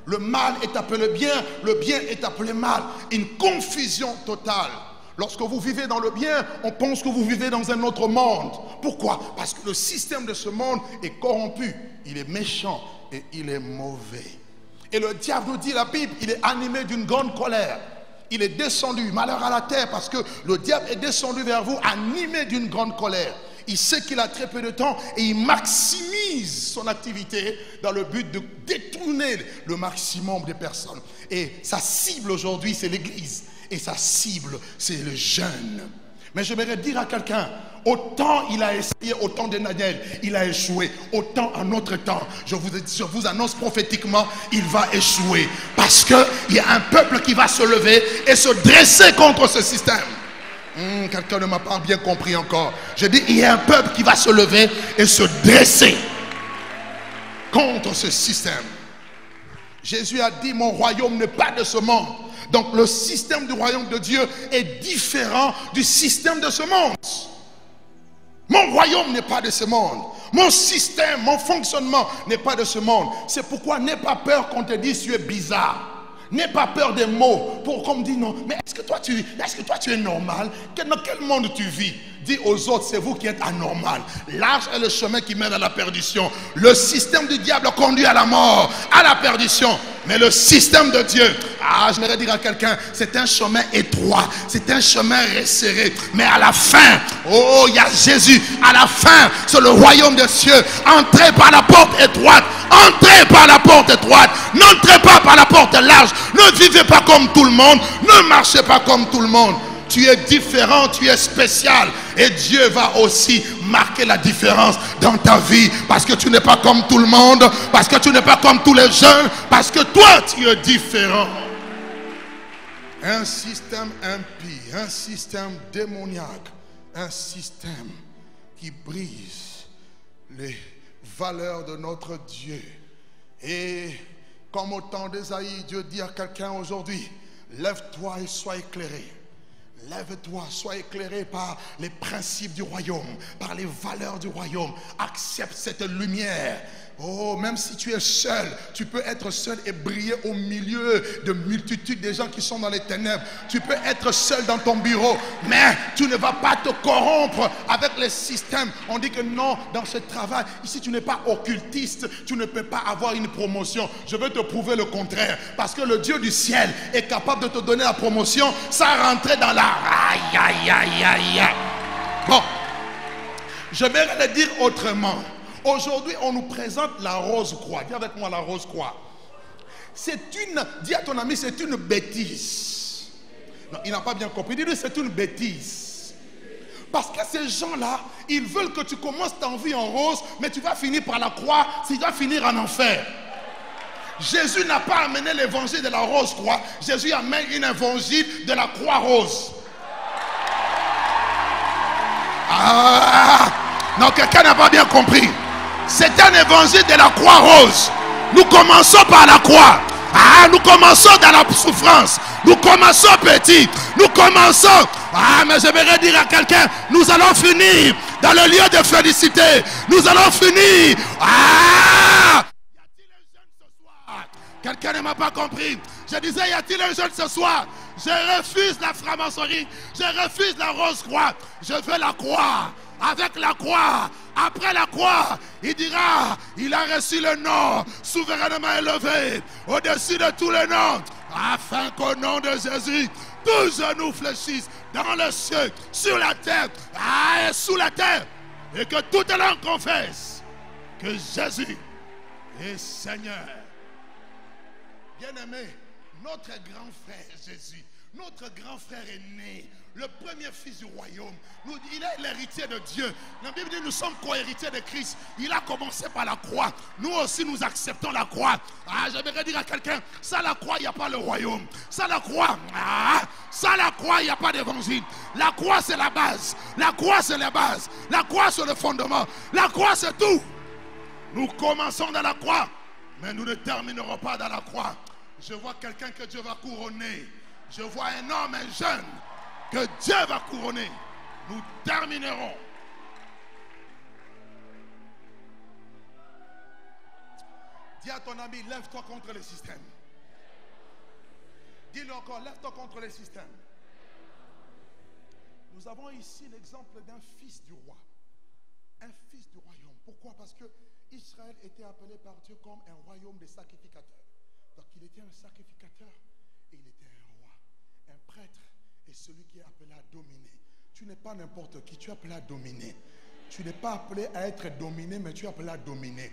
Le mal est appelé bien, le bien est appelé mal. Une confusion totale. Lorsque vous vivez dans le bien, on pense que vous vivez dans un autre monde. Pourquoi? Parce que le système de ce monde est corrompu. Il est méchant et il est mauvais. Et le diable nous dit, la Bible, il est animé d'une grande colère. Il est descendu, malheur à la terre, parce que le diable est descendu vers vous animé d'une grande colère. Il sait qu'il a très peu de temps et il maximise son activité dans le but de détourner le maximum des personnes. Et sa cible aujourd'hui, c'est l'Église. Et sa cible, c'est le jeune. Mais j'aimerais dire à quelqu'un, autant il a essayé, autant de Daniel, il a échoué. Autant en notre temps, je vous annonce prophétiquement, il va échouer. Parce qu'il y a un peuple qui va se lever et se dresser contre ce système. Quelqu'un ne m'a pas bien compris encore. Je dis, il y a un peuple qui va se lever et se dresser contre ce système. Jésus a dit, mon royaume n'est pas de ce monde. Donc le système du royaume de Dieu est différent du système de ce monde. Mon royaume n'est pas de ce monde. Mon système, mon fonctionnement n'est pas de ce monde. C'est pourquoi n'aie pas peur qu'on te dise tu es bizarre. N'aie pas peur des mots. Pour qu'on me dise non, mais est-ce que toi tu es normal? Dans quel monde tu vis? Dis aux autres, c'est vous qui êtes anormal. Large est le chemin qui mène à la perdition. Le système du diable conduit à la mort, à la perdition. Mais le système de Dieu, j'aimerais dire à quelqu'un, c'est un chemin étroit, c'est un chemin resserré. Mais à la fin, oh, il y a Jésus. À la fin, c'est le royaume des cieux. Entrez par la porte étroite. Entrez par la porte étroite. N'entrez pas par la porte large. Ne vivez pas comme tout le monde. Ne marchez pas comme tout le monde. Tu es différent, tu es spécial. Et Dieu va aussi marquer la différence dans ta vie. Parce que tu n'es pas comme tout le monde. Parce que tu n'es pas comme tous les jeunes. Parce que toi, tu es différent. Un système impie, un système démoniaque, un système qui brise les valeurs de notre Dieu. Et comme au temps d'Ésaïe, Dieu dit à quelqu'un aujourd'hui, lève-toi et sois éclairé. Lève-toi, sois éclairé par les principes du royaume, par les valeurs du royaume. Accepte cette lumière. Oh, même si tu es seul, tu peux être seul et briller au milieu de multitudes de gens qui sont dans les ténèbres. Tu peux être seul dans ton bureau, mais tu ne vas pas te corrompre avec les systèmes. On dit que non, dans ce travail, ici tu n'es pas occultiste, tu ne peux pas avoir une promotion. Je veux te prouver le contraire, parce que le Dieu du ciel est capable de te donner la promotion sans rentrer dans la... Aïe, aïe, aïe, aïe, aïe. Bon, je vais le dire autrement. Aujourd'hui, on nous présente la rose croix. Dis avec moi la rose croix. Dis à ton ami, c'est une bêtise. Non, il n'a pas bien compris. Dis-lui, c'est une bêtise. Parce que ces gens-là, ils veulent que tu commences ta vie en rose, mais tu vas finir par la croix, tu vas finir en enfer. Jésus n'a pas amené l'évangile de la rose croix. Jésus amène un évangile de la croix rose. Non, quelqu'un n'a pas bien compris. C'est un évangile de la croix rose. Nous commençons par la croix. Nous commençons dans la souffrance. Nous commençons petit. Nous commençons. Mais j'aimerais dire à quelqu'un, nous allons finir dans le lieu de félicité. Nous allons finir. Y a-t-il un jeune ce soir? Quelqu'un ne m'a pas compris. Je disais, y a-t-il un jeune ce soir? Je refuse la franc-maçonnerie. Je refuse la rose croix. Je veux la croix. Avec la croix, après la croix, il dira, il a reçu le nom souverainement élevé au-dessus de tous les noms, afin qu'au nom de Jésus, tous genoux fléchissent dans le ciel, sur la terre, et sous la terre, et que toute langue confesse que Jésus est Seigneur. Bien-aimé, notre grand frère Jésus, notre grand frère est né. Le premier fils du royaume. Il est l'héritier de Dieu. La Bible dit que nous sommes co-héritiers de Christ. Il a commencé par la croix. Nous aussi nous acceptons la croix. J'aimerais dire à quelqu'un, sans la croix il n'y a pas le royaume. Sans la croix, il n'y a pas d'évangile. La croix c'est la base. La croix c'est la base. La croix c'est le fondement. La croix c'est tout. Nous commençons dans la croix, mais nous ne terminerons pas dans la croix. Je vois quelqu'un que Dieu va couronner. Je vois un homme, un jeune, que Dieu va couronner. Nous terminerons. Dis à ton ami, lève-toi contre le système. Dis-le encore, lève-toi contre le système. Nous avons ici l'exemple d'un fils du roi. Un fils du royaume. Pourquoi? Parce que Israël était appelé par Dieu comme un royaume de sacrificateurs. Donc il était un sacrificateur et il était un roi. Un prêtre est celui qui est appelé à dominer. Tu n'es pas n'importe qui, tu es appelé à dominer. Tu n'es pas appelé à être dominé, mais tu es appelé à dominer.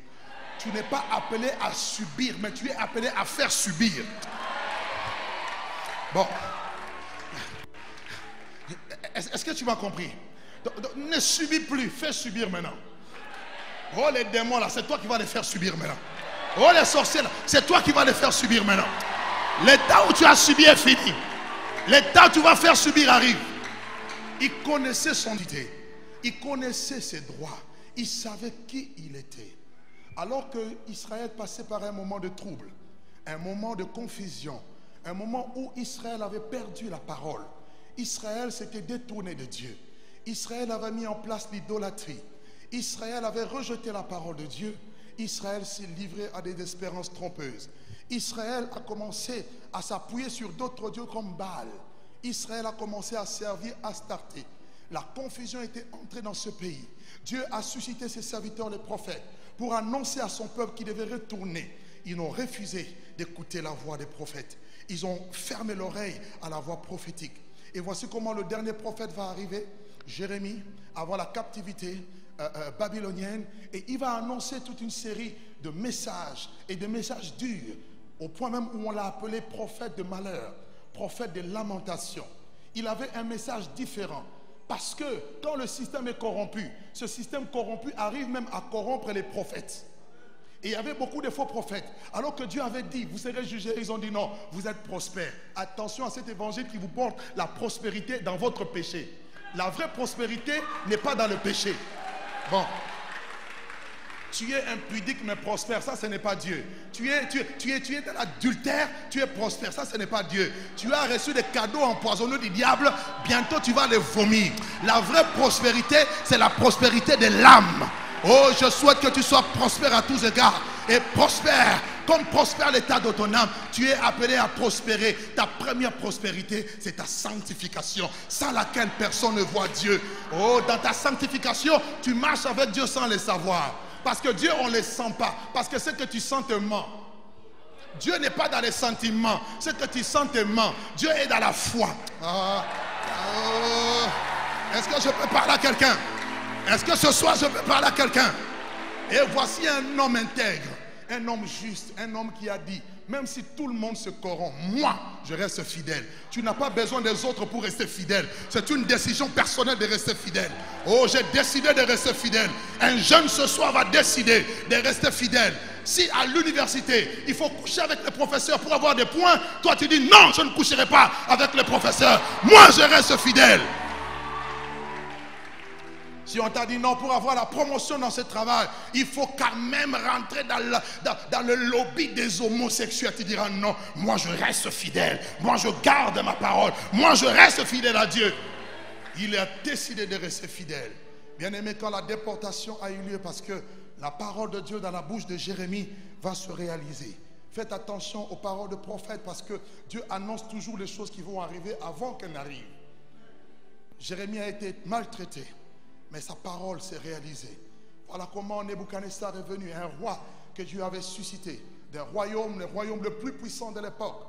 Tu n'es pas appelé à subir, mais tu es appelé à faire subir. Bon. Est-ce que tu m'as compris? Donc, ne subis plus, fais subir maintenant. Oh les démons là, c'est toi qui vas les faire subir maintenant. Oh les sorciers là, c'est toi qui vas les faire subir maintenant. L'état où tu as subi est fini. L'état où tu vas faire subir arrive. Il connaissait son idée. Il connaissait ses droits. Il savait qui il était. Alors que Israël passait par un moment de trouble, un moment de confusion, un moment où Israël avait perdu la parole. Israël s'était détourné de Dieu. Israël avait mis en place l'idolâtrie. Israël avait rejeté la parole de Dieu. Israël s'est livré à des espérances trompeuses. Israël a commencé à s'appuyer sur d'autres dieux comme Baal. Israël a commencé à servir Astarté. La confusion était entrée dans ce pays. Dieu a suscité ses serviteurs, les prophètes, pour annoncer à son peuple qu'il devait retourner. Ils ont refusé d'écouter la voix des prophètes. Ils ont fermé l'oreille à la voix prophétique. Et voici comment le dernier prophète va arriver, Jérémie, avant la captivité babylonienne. Et il va annoncer toute une série de messages et de messages durs, au point même où on l'a appelé prophète de malheur, prophète de lamentation. Il avait un message différent. Parce que quand le système est corrompu, ce système corrompu arrive même à corrompre les prophètes. Et il y avait beaucoup de faux prophètes. Alors que Dieu avait dit, vous serez jugés, ils ont dit non, vous êtes prospères. Attention à cet évangile qui vous porte la prospérité dans votre péché. La vraie prospérité n'est pas dans le péché. Bon. Tu es impudique mais prospère, ça ce n'est pas Dieu. Tu es dans l'adultère, tu es prospère, ça ce n'est pas Dieu. Tu as reçu des cadeaux empoisonnés du diable, bientôt tu vas les vomir. La vraie prospérité, c'est la prospérité de l'âme. Oh, je souhaite que tu sois prospère à tous égards. Et prospère, comme prospère l'état de ton âme, tu es appelé à prospérer. Ta première prospérité, c'est ta sanctification, sans laquelle personne ne voit Dieu. Oh, dans ta sanctification, tu marches avec Dieu sans le savoir. Parce que Dieu, on ne le sent pas. Parce que ce que tu sens te ment. Dieu n'est pas dans les sentiments. Ce que tu sens te ment. Dieu est dans la foi. Est-ce que je peux parler à quelqu'un? Est-ce que ce soir je peux parler à quelqu'un? Et voici un homme intègre, un homme juste, un homme qui a dit, même si tout le monde se corrompt, moi je reste fidèle. Tu n'as pas besoin des autres pour rester fidèle. C'est une décision personnelle de rester fidèle. Oh, j'ai décidé de rester fidèle. Un jeune ce soir va décider de rester fidèle. Si à l'université, il faut coucher avec les professeurs pour avoir des points, toi tu dis non, je ne coucherai pas avec les professeurs. Moi je reste fidèle. Si on t'a dit non, pour avoir la promotion dans ce travail, il faut quand même rentrer dans le lobby des homosexuels. Tu diras non, moi je reste fidèle. Moi je garde ma parole. Moi je reste fidèle à Dieu. Il a décidé de rester fidèle. Bien aimé, quand la déportation a eu lieu, parce que la parole de Dieu dans la bouche de Jérémie va se réaliser. Faites attention aux paroles de prophètes, parce que Dieu annonce toujours les choses qui vont arriver avant qu'elles n'arrivent. Jérémie a été maltraité, mais sa parole s'est réalisée. Voilà comment Nebuchadnezzar est venu, un roi que Dieu avait suscité, le royaume le plus puissant de l'époque,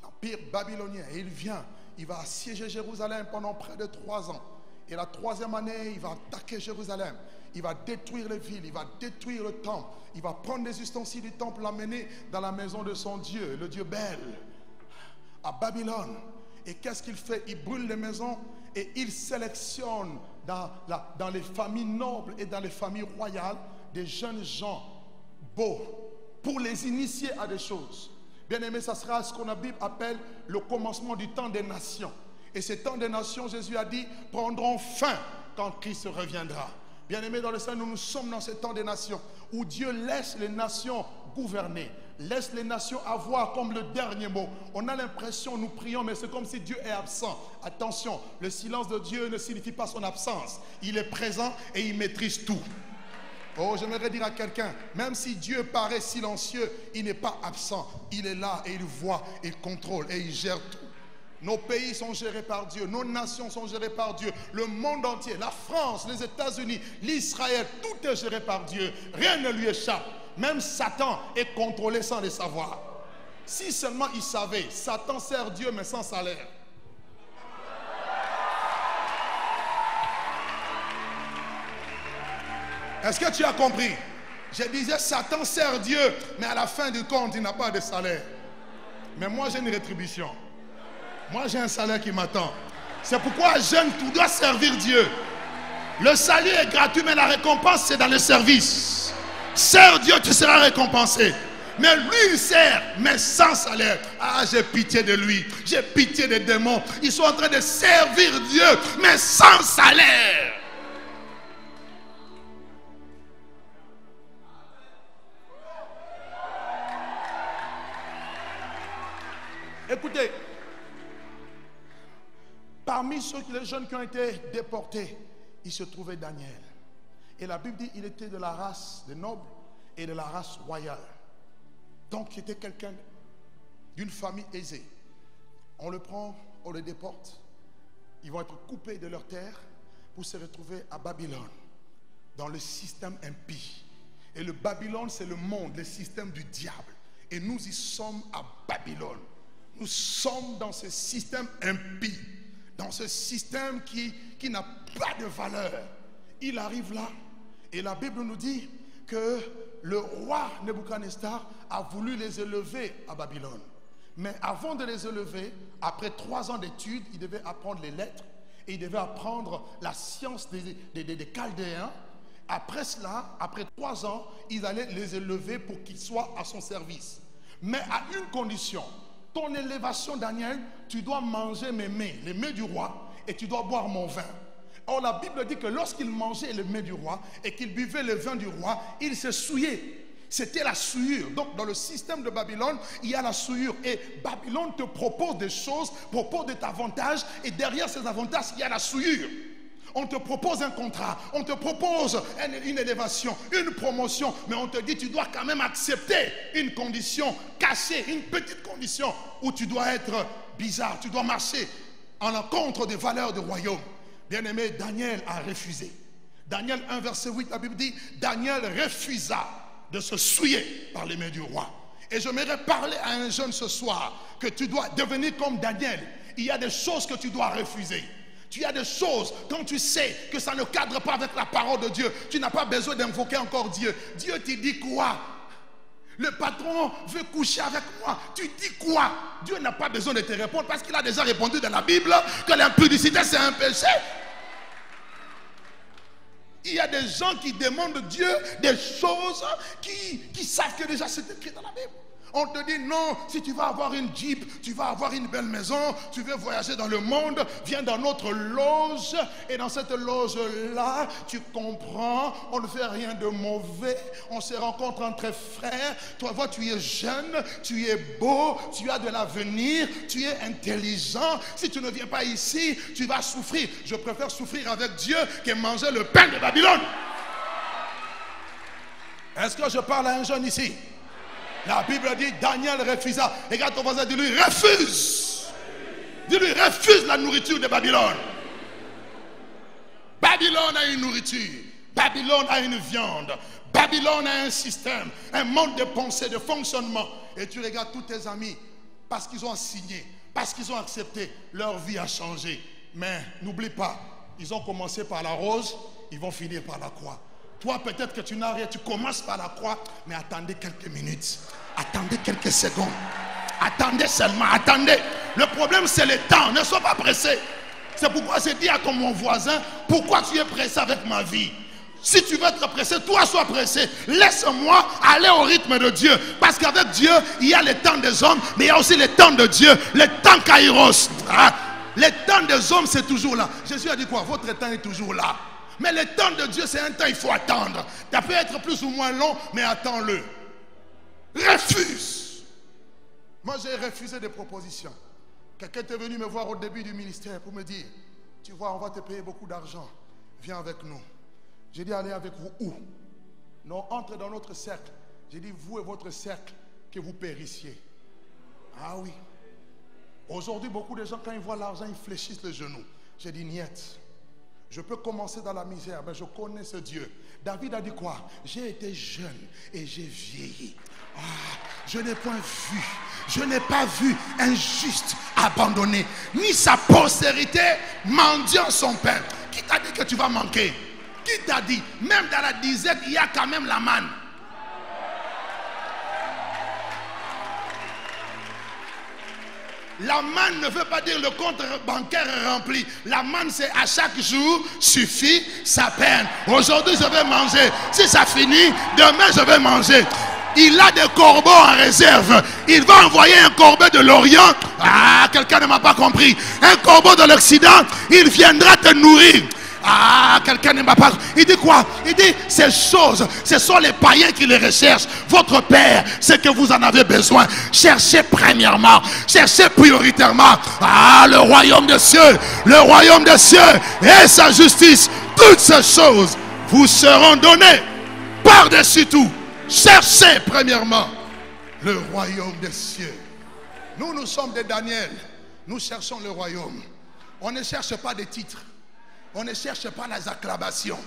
l'empire babylonien. Et il vient, il va assiéger Jérusalem pendant près de 3 ans. Et la 3e année, il va attaquer Jérusalem. Il va détruire les villes, il va détruire le temple. Il va prendre des ustensiles du temple, l'amener dans la maison de son Dieu, le Dieu Bel, à Babylone. Et qu'est-ce qu'il fait? Il brûle les maisons et il sélectionne dans les familles nobles et dans les familles royales des jeunes gens beaux pour les initier à des choses. Bien aimé, ça sera ce qu'on la Bible appelle le commencement du temps des nations. Et ce temps des nations, Jésus a dit, prendront fin quand Christ reviendra. Bien aimé dans le Seigneur, nous sommes dans ce temps des nations où Dieu laisse les nations gouverner. laisse les nations avoir comme le dernier mot. On a l'impression, nous prions, mais c'est comme si Dieu est absent. Attention, le silence de Dieu ne signifie pas son absence. Il est présent et il maîtrise tout. Oh, j'aimerais dire à quelqu'un, même si Dieu paraît silencieux, il n'est pas absent. Il est là et il voit, il contrôle et il gère tout. Nos pays sont gérés par Dieu, nos nations sont gérées par Dieu, le monde entier, la France, les États-Unis, l'Israël, tout est géré par Dieu. Rien ne lui échappe. Même Satan est contrôlé sans le savoir. Si seulement il savait, Satan sert Dieu mais sans salaire. Est-ce que tu as compris? Je disais, Satan sert Dieu, mais à la fin du compte, il n'a pas de salaire. Mais moi, j'ai une rétribution. Moi, j'ai un salaire qui m'attend. C'est pourquoi, jeune, tu dois servir Dieu. Le salut est gratuit, mais la récompense, c'est dans le service. Sers Dieu, tu seras récompensé. Mais lui, il sert, mais sans salaire. Ah, j'ai pitié de lui. J'ai pitié des démons. Ils sont en train de servir Dieu, mais sans salaire. Écoutez, parmi les jeunes qui ont été déportés, il se trouvait Daniel. Et la Bible dit qu'il était de la race des nobles et de la race royale. Donc, il était quelqu'un d'une famille aisée. On le prend, on le déporte. Ils vont être coupés de leur terre pour se retrouver à Babylone, dans le système impie. Et le Babylone, c'est le monde, le système du diable. Et nous y sommes à Babylone. Nous sommes dans ce système impie, dans ce système qui n'a pas de valeur. Il arrive là, et la Bible nous dit que le roi Nebuchadnezzar a voulu les élever à Babylone. Mais avant de les élever, après 3 ans d'études, il devait apprendre les lettres, et il devait apprendre la science des Chaldéens. Après cela, après 3 ans, ils allaient les élever pour qu'ils soient à son service. Mais à une condition. Ton élévation, Daniel, tu dois manger mes mets, les mets du roi, et tu dois boire mon vin. Or, la Bible dit que lorsqu'il mangeait les mets du roi et qu'il buvait le vin du roi, il se souillait. C'était la souillure. Donc, dans le système de Babylone, il y a la souillure. Et Babylone te propose des choses, propose des avantages, et derrière ces avantages, il y a la souillure. On te propose un contrat, on te propose une élévation, une promotion, mais on te dit tu dois quand même accepter une condition cachée, une petite condition où tu dois être bizarre, tu dois marcher en l'encontre des valeurs du royaume. Bien-aimé, Daniel a refusé. Daniel 1 verset 8, la Bible dit, Daniel refusa de se souiller par les mains du roi. Et j'aimerais parler à un jeune ce soir que tu dois devenir comme Daniel. Il y a des choses que tu dois refuser. Tu as des choses, quand tu sais que ça ne cadre pas avec la parole de Dieu, tu n'as pas besoin d'invoquer encore Dieu. Dieu te dit quoi? Le patron veut coucher avec moi. Tu dis quoi? Dieu n'a pas besoin de te répondre parce qu'il a déjà répondu dans la Bible que l'impudicité c'est un péché. Il y a des gens qui demandent Dieu des choses qui savent que déjà c'est écrit dans la Bible. On te dit non, si tu vas avoir une Jeep, tu vas avoir une belle maison, tu veux voyager dans le monde, viens dans notre loge. Et dans cette loge-là, tu comprends, on ne fait rien de mauvais, on se rencontre entre frères. Toi, vois, tu es jeune, tu es beau, tu as de l'avenir, tu es intelligent. Si tu ne viens pas ici, tu vas souffrir. Je préfère souffrir avec Dieu que manger le pain de Babylone. Est-ce que je parle à un jeune ici? La Bible dit Daniel refusa. Regarde ton voisin, dis-lui refuse. Dis-lui refuse la nourriture de Babylone. Babylone a une nourriture. Babylone a une viande. Babylone a un système, un mode de pensée, de fonctionnement. Et tu regardes tous tes amis, parce qu'ils ont signé, parce qu'ils ont accepté, leur vie a changé. Mais n'oublie pas, ils ont commencé par la rose, ils vont finir par la croix. Toi, peut-être que tu n'as rien, tu commences par la croix, mais attendez quelques minutes, attendez quelques secondes, attendez seulement, attendez. Le problème, c'est le temps, ne sois pas pressé. C'est pourquoi j'ai dit à mon voisin, pourquoi tu es pressé avec ma vie? Si tu veux être pressé, toi sois pressé. Laisse-moi aller au rythme de Dieu. Parce qu'avec Dieu, il y a le temps des hommes, mais il y a aussi le temps de Dieu, le temps Kairos. Le temps des hommes, c'est toujours là. Jésus a dit quoi? Votre temps est toujours là. Mais le temps de Dieu, c'est un temps, il faut attendre. Ça peut être plus ou moins long, mais attends-le. refuse. Moi, j'ai refusé des propositions. Quelqu'un est venu me voir au début du ministère pour me dire, tu vois, on va te payer beaucoup d'argent. Viens avec nous. J'ai dit, allez avec vous où? Non, entre dans notre cercle. J'ai dit, vous et votre cercle, que vous périssiez. Ah oui. Aujourd'hui, beaucoup de gens, quand ils voient l'argent, ils fléchissent les genoux. J'ai dit, niet. Je peux commencer dans la misère, mais je connais ce Dieu. David a dit quoi? J'ai été jeune et j'ai vieilli. Ah, je n'ai point vu, je n'ai pas vu un juste abandonné, ni sa postérité mendiant son pain. Qui t'a dit que tu vas manquer? Qui t'a dit? Même dans la disette, il y a quand même la manne. La manne ne veut pas dire le compte bancaire rempli. La manne, c'est à chaque jour suffit sa peine. Aujourd'hui, je vais manger. Si ça finit, demain, je vais manger. Il a des corbeaux en réserve. Il va envoyer un corbeau de l'Orient. Ah, quelqu'un ne m'a pas compris. Un corbeau de l'Occident, il viendra te nourrir. Ah, quelqu'un ne m'a pas... Il dit quoi? Il dit, ces choses, ce sont les païens qui les recherchent. Votre Père, c'est que vous en avez besoin. Cherchez premièrement, cherchez prioritairement. Ah, le royaume des cieux, le royaume des cieux et sa justice. Toutes ces choses vous seront données par-dessus tout. Cherchez premièrement le royaume des cieux. Nous sommes des Daniel. Nous cherchons le royaume. On ne cherche pas des titres. On ne cherche pas les acclamations.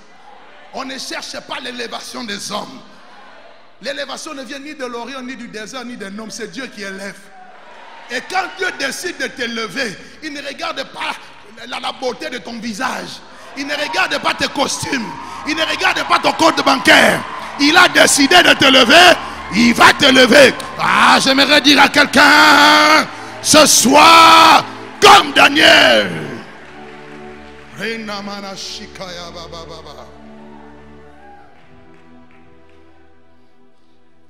On ne cherche pas l'élévation des hommes. L'élévation ne vient ni de l'Orient, ni du désert, ni d'un homme. C'est Dieu qui élève. Et quand Dieu décide de t'élever, il ne regarde pas la beauté de ton visage. Il ne regarde pas tes costumes. Il ne regarde pas ton compte bancaire. Il a décidé de te lever. Il va te lever. Ah, j'aimerais dire à quelqu'un ce soir, comme Daniel.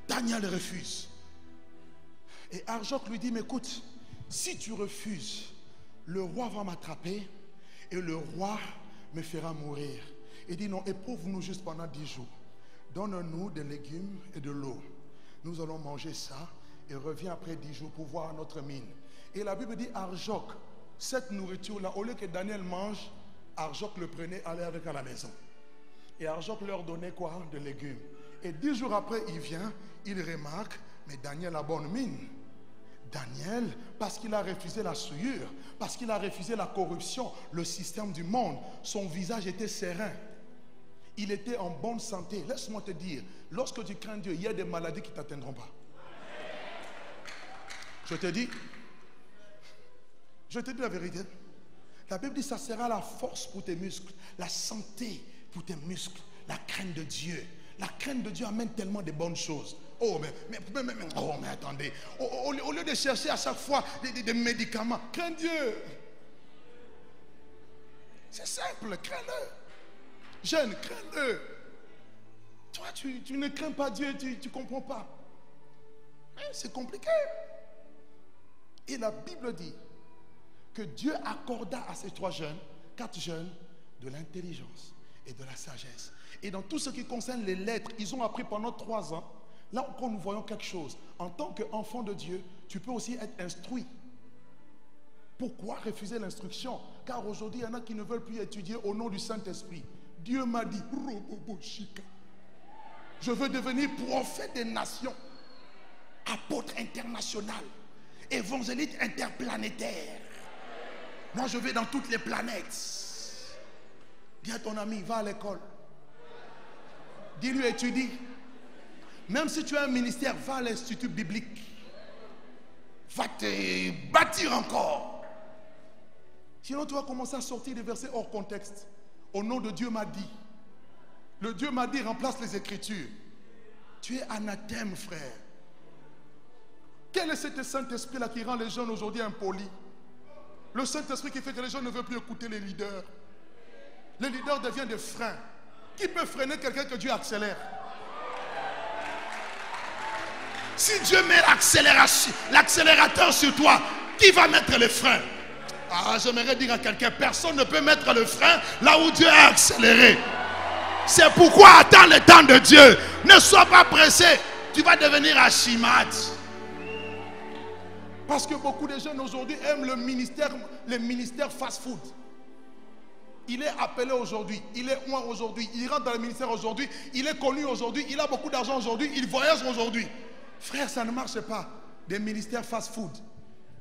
Daniel refuse. Et Arjoc lui dit, mais écoute, si tu refuses, le roi va m'attraper et le roi me fera mourir. Il dit, non, éprouve-nous juste pendant 10 jours. Donne-nous des légumes et de l'eau. Nous allons manger ça et reviens après 10 jours pour voir notre mine. Et la Bible dit, Arjoc, cette nourriture-là, au lieu que Daniel mange, Arjoc le prenait, allait avec à la maison. Et Arjoc leur donnait quoi? Des légumes. Et 10 jours après, il vient, il remarque, mais Daniel a bonne mine. Daniel, parce qu'il a refusé la souillure, parce qu'il a refusé la corruption, le système du monde, son visage était serein. Il était en bonne santé. Laisse-moi te dire, lorsque tu crains Dieu, il y a des maladies qui ne t'atteindront pas. Je te dis la vérité. La Bible dit, ça sera la force pour tes muscles, la santé pour tes muscles, la crainte de Dieu. La crainte de Dieu amène tellement de bonnes choses. Oh, mais attendez. Au lieu de chercher à chaque fois des médicaments, crains Dieu. C'est simple, crains-le. Jeune, crains-le. Toi, tu ne crains pas Dieu, tu ne comprends pas. C'est compliqué. Et la Bible dit que Dieu accorda à ces 4 jeunes, de l'intelligence et de la sagesse. Et dans tout ce qui concerne les lettres, ils ont appris pendant 3 ans. Là encore, nous voyons quelque chose. En tant qu'enfant de Dieu, tu peux aussi être instruit. Pourquoi refuser l'instruction? Car aujourd'hui, il y en a qui ne veulent plus étudier au nom du Saint-Esprit. Dieu m'a dit, je veux devenir prophète des nations, apôtre international, évangéliste interplanétaire. Moi, je vais dans toutes les planètes. Dis à ton ami, va à l'école. Dis-lui, étudie. Même si tu as un ministère, va à l'institut biblique. Va te bâtir encore. Sinon, tu vas commencer à sortir des versets hors contexte. Au nom de Dieu m'a dit. Le Dieu m'a dit remplace les Écritures. Tu es anathème, frère. Quel est cet Saint-Esprit-là qui rend les jeunes aujourd'hui impolis? Le Saint-Esprit qui fait que les gens ne veulent plus écouter les leaders. Les leaders deviennent des freins. Qui peut freiner quelqu'un que Dieu accélère? Si Dieu met l'accélérateur sur toi, qui va mettre les freins? Ah, j'aimerais dire à quelqu'un, personne ne peut mettre le frein là où Dieu a accéléré. C'est pourquoi attends le temps de Dieu. Ne sois pas pressé. Tu vas devenir Archimat. Parce que beaucoup de jeunes aujourd'hui aiment le ministère fast-food. Il est appelé aujourd'hui, il est loin aujourd'hui, il rentre dans le ministère aujourd'hui, il est connu aujourd'hui, il a beaucoup d'argent aujourd'hui, il voyage aujourd'hui. Frère, ça ne marche pas. Des ministères fast-food.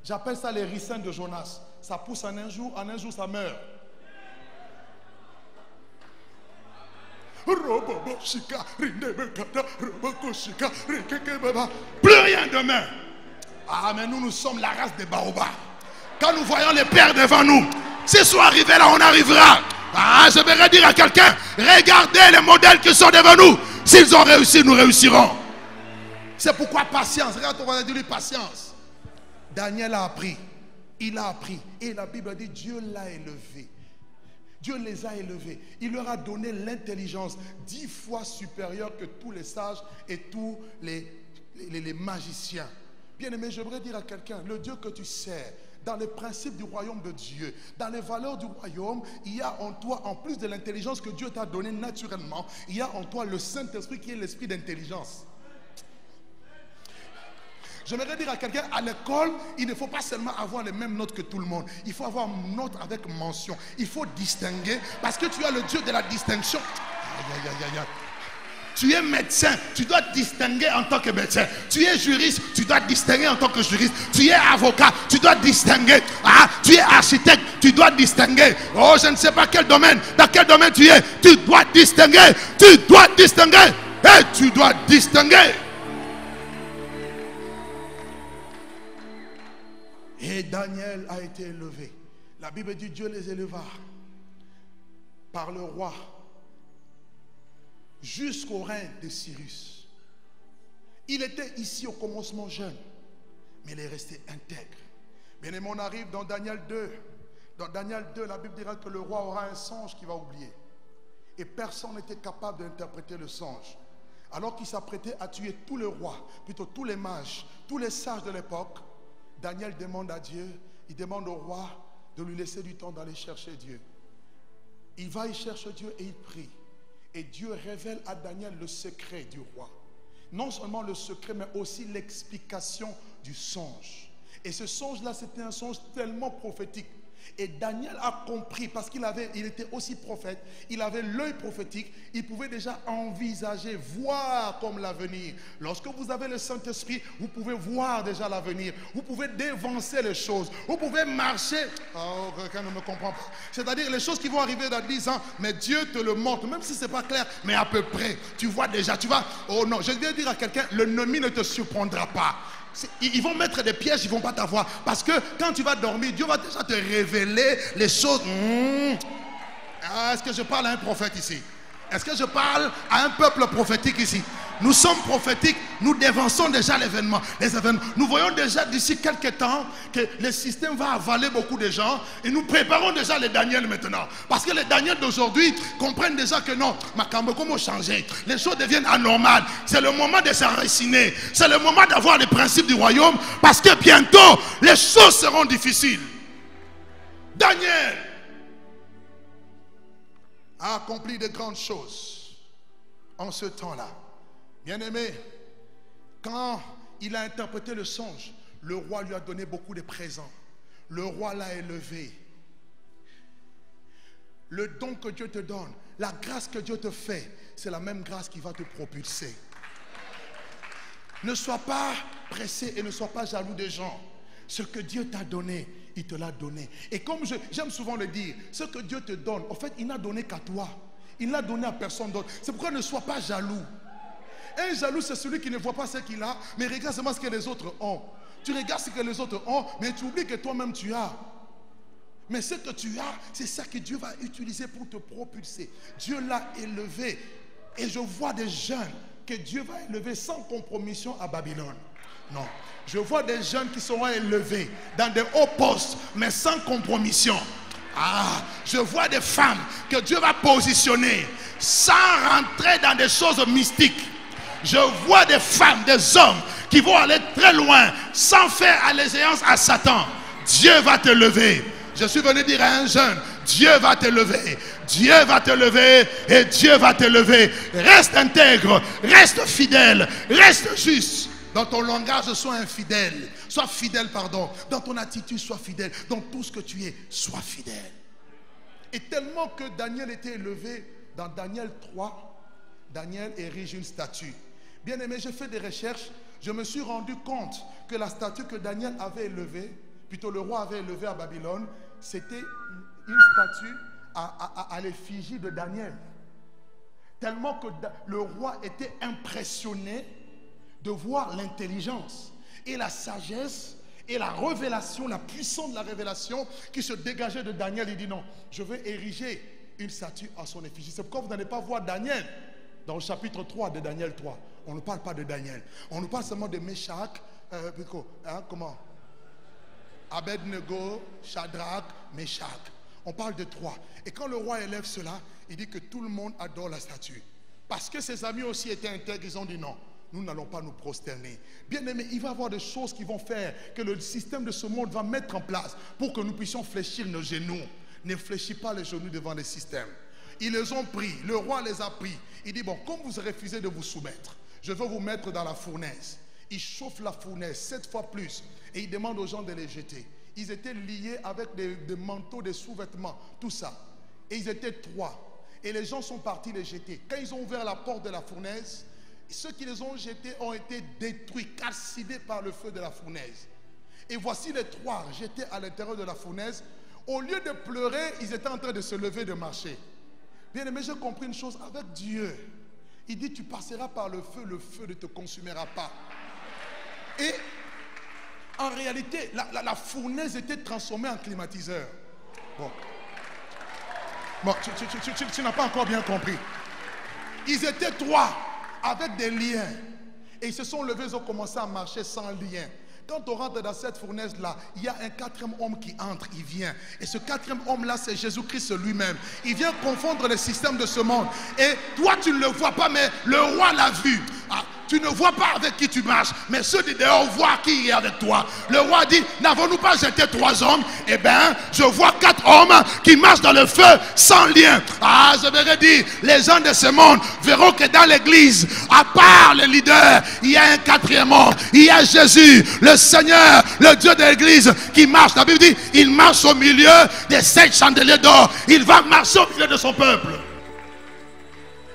J'appelle ça les ricins de Jonas. Ça pousse en un jour ça meurt. Plus rien demain. Ah, mais nous sommes la race des baobabs. Quand nous voyons les pères devant nous, s'ils sont arrivés là, on arrivera. Ah, je vais dire à quelqu'un, regardez les modèles qui sont devant nous. S'ils ont réussi, nous réussirons. C'est pourquoi patience. Regarde, on va dire patience. Daniel a appris. Il a appris. Et la Bible dit, Dieu l'a élevé. Dieu les a élevés. Il leur a donné l'intelligence 10 fois supérieure que tous les sages et tous les magiciens. Bien-aimé, j'aimerais dire à quelqu'un, le Dieu que tu sers, dans les principes du royaume de Dieu, dans les valeurs du royaume, il y a en toi, en plus de l'intelligence que Dieu t'a donnée naturellement, il y a en toi le Saint-Esprit qui est l'esprit d'intelligence. J'aimerais dire à quelqu'un, à l'école, il ne faut pas seulement avoir les mêmes notes que tout le monde. Il faut avoir une note avec mention. Il faut distinguer, parce que tu as le Dieu de la distinction. Aïe, aïe, aïe, aïe. Tu es médecin, tu dois distinguer en tant que médecin. Tu es juriste, tu dois distinguer en tant que juriste. Tu es avocat, tu dois distinguer. Ah, tu es architecte, tu dois distinguer. Oh, je ne sais pas quel domaine, dans quel domaine tu es. Tu dois distinguer, tu dois distinguer. Et tu dois distinguer. Et Daniel a été élevé. La Bible dit Dieu les éleva par le roi jusqu'au règne de Cyrus. Il était ici au commencement jeune, mais il est resté intègre. Bien-aimé, on arrive dans Daniel 2. Dans Daniel 2, la Bible dira que le roi aura un songe qu'il va oublier. Et personne n'était capable d'interpréter le songe. Alors qu'il s'apprêtait à tuer tous les rois, plutôt tous les mages, tous les sages de l'époque, Daniel demande à Dieu, il demande au roi de lui laisser du temps d'aller chercher Dieu. Il va y chercher Dieu et il prie. Et Dieu révèle à Daniel le secret du roi. Non seulement le secret, mais aussi l'explication du songe. Et ce songe-là, c'était un songe tellement prophétique. Et Daniel a compris, parce qu'il était aussi prophète, il avait l'œil prophétique, il pouvait déjà envisager, voir comme l'avenir. Lorsque vous avez le Saint-Esprit, vous pouvez voir déjà l'avenir, vous pouvez dévancer les choses, vous pouvez marcher. Oh, quelqu'un ne me comprend pas. C'est-à-dire les choses qui vont arriver dans 10 ans, mais Dieu te le montre, même si ce n'est pas clair, mais à peu près. Tu vois déjà, tu vas. Oh non, je viens dire à quelqu'un, l'ennemi ne te surprendra pas. Ils vont mettre des pièges, ils ne vont pas t'avoir. Parce que quand tu vas dormir, Dieu va déjà te révéler les choses. Est-ce que je parle à un prophète ici? Est-ce que je parle à un peuple prophétique ici? Nous sommes prophétiques, nous dévançons déjà l'événement. Nous voyons déjà d'ici quelques temps que le système va avaler beaucoup de gens. Et nous préparons déjà les Daniel maintenant. Parce que les Daniel d'aujourd'hui comprennent déjà que non, Makambo, comment changer? Les choses deviennent anormales. C'est le moment de s'enraciner. C'est le moment d'avoir les principes du royaume. Parce que bientôt, les choses seront difficiles. Daniel a accompli de grandes choses en ce temps-là. Bien-aimé, quand il a interprété le songe, le roi lui a donné beaucoup de présents. Le roi l'a élevé. Le don que Dieu te donne, la grâce que Dieu te fait, c'est la même grâce qui va te propulser. Ne sois pas pressé et ne sois pas jaloux des gens. Ce que Dieu t'a donné, il te l'a donné. Et comme j'aime souvent le dire, ce que Dieu te donne, en fait, il n'a donné qu'à toi. Il n'a donné à personne d'autre. C'est pourquoi ne sois pas jaloux. Un jaloux, c'est celui qui ne voit pas ce qu'il a, mais regarde seulement ce que les autres ont. Tu regardes ce que les autres ont, mais tu oublies que toi-même tu as. Mais ce que tu as, c'est ça que Dieu va utiliser pour te propulser. Dieu l'a élevé. Et je vois des jeunes que Dieu va élever sans compromission à Babylone. Non. Je vois des jeunes qui seront élevés dans des hauts postes, mais sans compromission. Ah, je vois des femmes que Dieu va positionner sans rentrer dans des choses mystiques. Je vois des femmes, des hommes qui vont aller très loin sans faire allégeance à Satan. Dieu va te lever. Je suis venu dire à un jeune, Dieu va te lever. Dieu va te lever et Dieu va te lever. Reste intègre, reste fidèle, reste juste. Dans ton langage, sois infidèle. Sois fidèle, pardon. Dans ton attitude, sois fidèle. Dans tout ce que tu es, sois fidèle. Et tellement que Daniel était élevé, dans Daniel 3, Daniel érige une statue. Bien aimé, j'ai fait des recherches. Je me suis rendu compte que la statue que Daniel avait élevée, plutôt le roi avait élevée à Babylone, c'était une statue à l'effigie de Daniel. Tellement que le roi était impressionné de voir l'intelligence et la sagesse et la révélation, la puissance de la révélation qui se dégageait de Daniel. Il dit non, je vais ériger une statue à son effigie. C'est pourquoi vous n'allez pas voir Daniel dans le chapitre 3 de Daniel 3. On ne parle pas de Daniel. On nous parle seulement de Meshach, comment Abednego, Shadrach, Meshach. On parle de 3. Et quand le roi élève cela, il dit que tout le monde adore la statue. Parce que ses amis aussi étaient intègres, ils ont dit non, nous n'allons pas nous prosterner. Bien aimé, il va y avoir des choses qui vont faire que le système de ce monde va mettre en place pour que nous puissions fléchir nos genoux. Ne fléchis pas les genoux devant les systèmes. Ils les ont pris, le roi les a pris. Il dit bon, comme vous refusez de vous soumettre, je veux vous mettre dans la fournaise. Il chauffe la fournaise 7 fois plus et il demande aux gens de les jeter. Ils étaient liés avec des manteaux, des sous-vêtements, tout ça. Et ils étaient 3. Et les gens sont partis les jeter. Quand ils ont ouvert la porte de la fournaise, ceux qui les ont jetés ont été détruits, calcinés par le feu de la fournaise. Et voici les 3 jetés à l'intérieur de la fournaise. Au lieu de pleurer, ils étaient en train de se lever, de marcher. Bien aimé, j'ai compris une chose avec Dieu. Il dit tu passeras par le feu ne te consumera pas. Et en réalité, la fournaise était transformée en climatiseur. Bon, tu n'as pas encore bien compris. Ils étaient 3 avec des liens. Et ils se sont levés, ils ont commencé à marcher sans lien. Quand on rentre dans cette fournaise-là, il y a un 4e homme qui entre, il vient. Et ce 4e homme-là, c'est Jésus-Christ lui-même. Il vient confondre les systèmes de ce monde. Et toi, tu ne le vois pas, mais le roi l'a vu. Ah, tu ne vois pas avec qui tu marches, mais ceux de dehors voient qui est avec toi. Le roi dit, n'avons-nous pas jeté 3 hommes? Eh bien, je vois 4 hommes qui marchent dans le feu sans lien. Ah, je verrai dire, les gens de ce monde verront que dans l'église, à part le leader, il y a un 4e homme. Il y a Jésus, le Seigneur, le Dieu de l'église qui marche. La Bible dit, il marche au milieu des 7 chandeliers d'or. Il va marcher au milieu de son peuple.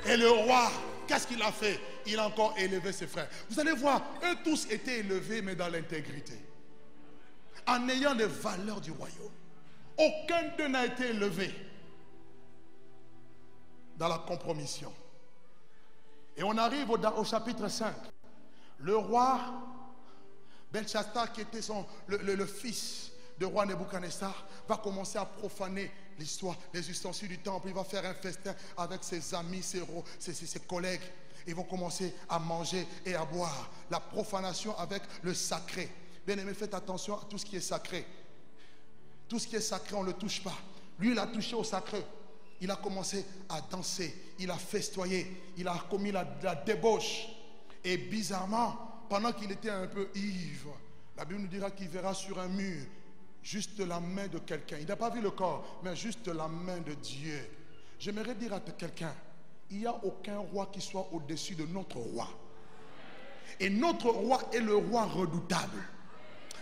Et le roi, qu'est-ce qu'il a fait? Il a encore élevé ses frères. Vous allez voir, eux tous étaient élevés, mais dans l'intégrité. En ayant les valeurs du royaume. Aucun d'eux n'a été élevé dans la compromission. Et on arrive au chapitre 5. Le roi Belshazzar, qui était le fils du roi Nebuchadnezzar, va commencer à profaner l'histoire, les ustensiles du temple. Il va faire un festin avec ses amis, ses collègues. Ils vont commencer à manger et à boire. La profanation avec le sacré. Bien aimé, faites attention à tout ce qui est sacré. Tout ce qui est sacré, on ne le touche pas. Lui, il a touché au sacré. Il a commencé à danser. Il a festoyé. Il a commis la débauche. Et bizarrement, pendant qu'il était un peu ivre, la Bible nous dira qu'il verra sur un mur juste la main de quelqu'un. Il n'a pas vu le corps, mais juste la main de Dieu. J'aimerais dire à quelqu'un, il n'y a aucun roi qui soit au-dessus de notre roi. Et notre roi est le roi redoutable.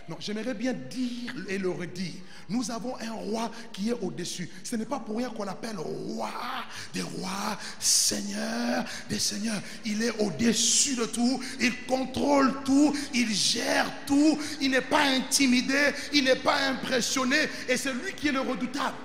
Non, j'aimerais bien dire et le redire. Nous avons un roi qui est au-dessus. Ce n'est pas pour rien qu'on l'appelle roi des rois, seigneur des seigneurs. Il est au-dessus de tout. Il contrôle tout. Il gère tout. Il n'est pas intimidé. Il n'est pas impressionné. Et c'est lui qui est le redoutable.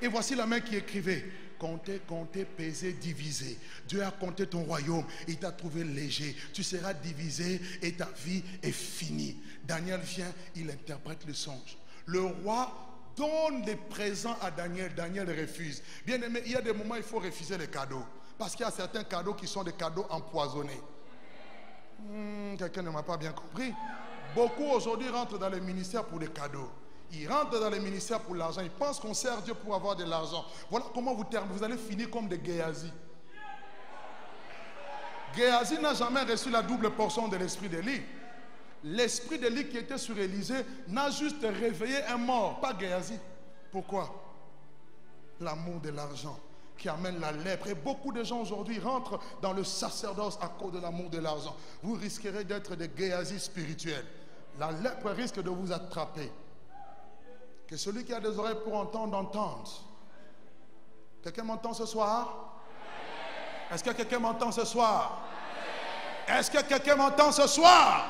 Et voici la main qui écrivait. Comptez, comptez, pesez, divisez. Dieu a compté ton royaume. Il t'a trouvé léger. Tu seras divisé et ta vie est finie. Daniel vient, il interprète le songe. Le roi donne des présents à Daniel. Daniel refuse. Bien aimé, il y a des moments où il faut refuser les cadeaux. Parce qu'il y a certains cadeaux qui sont des cadeaux empoisonnés. Quelqu'un ne m'a pas bien compris. Beaucoup aujourd'hui rentrent dans le ministère pour des cadeaux. Ils rentrent dans les ministères pour l'argent. Ils pensent qu'on sert Dieu pour avoir de l'argent. Voilà comment vous allez finir comme des Géasi. Géasi n'a jamais reçu la double portion de l'esprit d'Élie. L'esprit d'Élie qui était sur Élisée n'a juste réveillé un mort, pas Géasi. Pourquoi? L'amour de l'argent qui amène la lèpre. Et beaucoup de gens aujourd'hui rentrent dans le sacerdoce à cause de l'amour de l'argent. Vous risquerez d'être des Géasi spirituels. La lèpre risque de vous attraper. Que celui qui a des oreilles pour entendre, entende. Quelqu'un m'entend ce soir? Est-ce que quelqu'un m'entend ce soir? Est-ce que quelqu'un m'entend ce soir?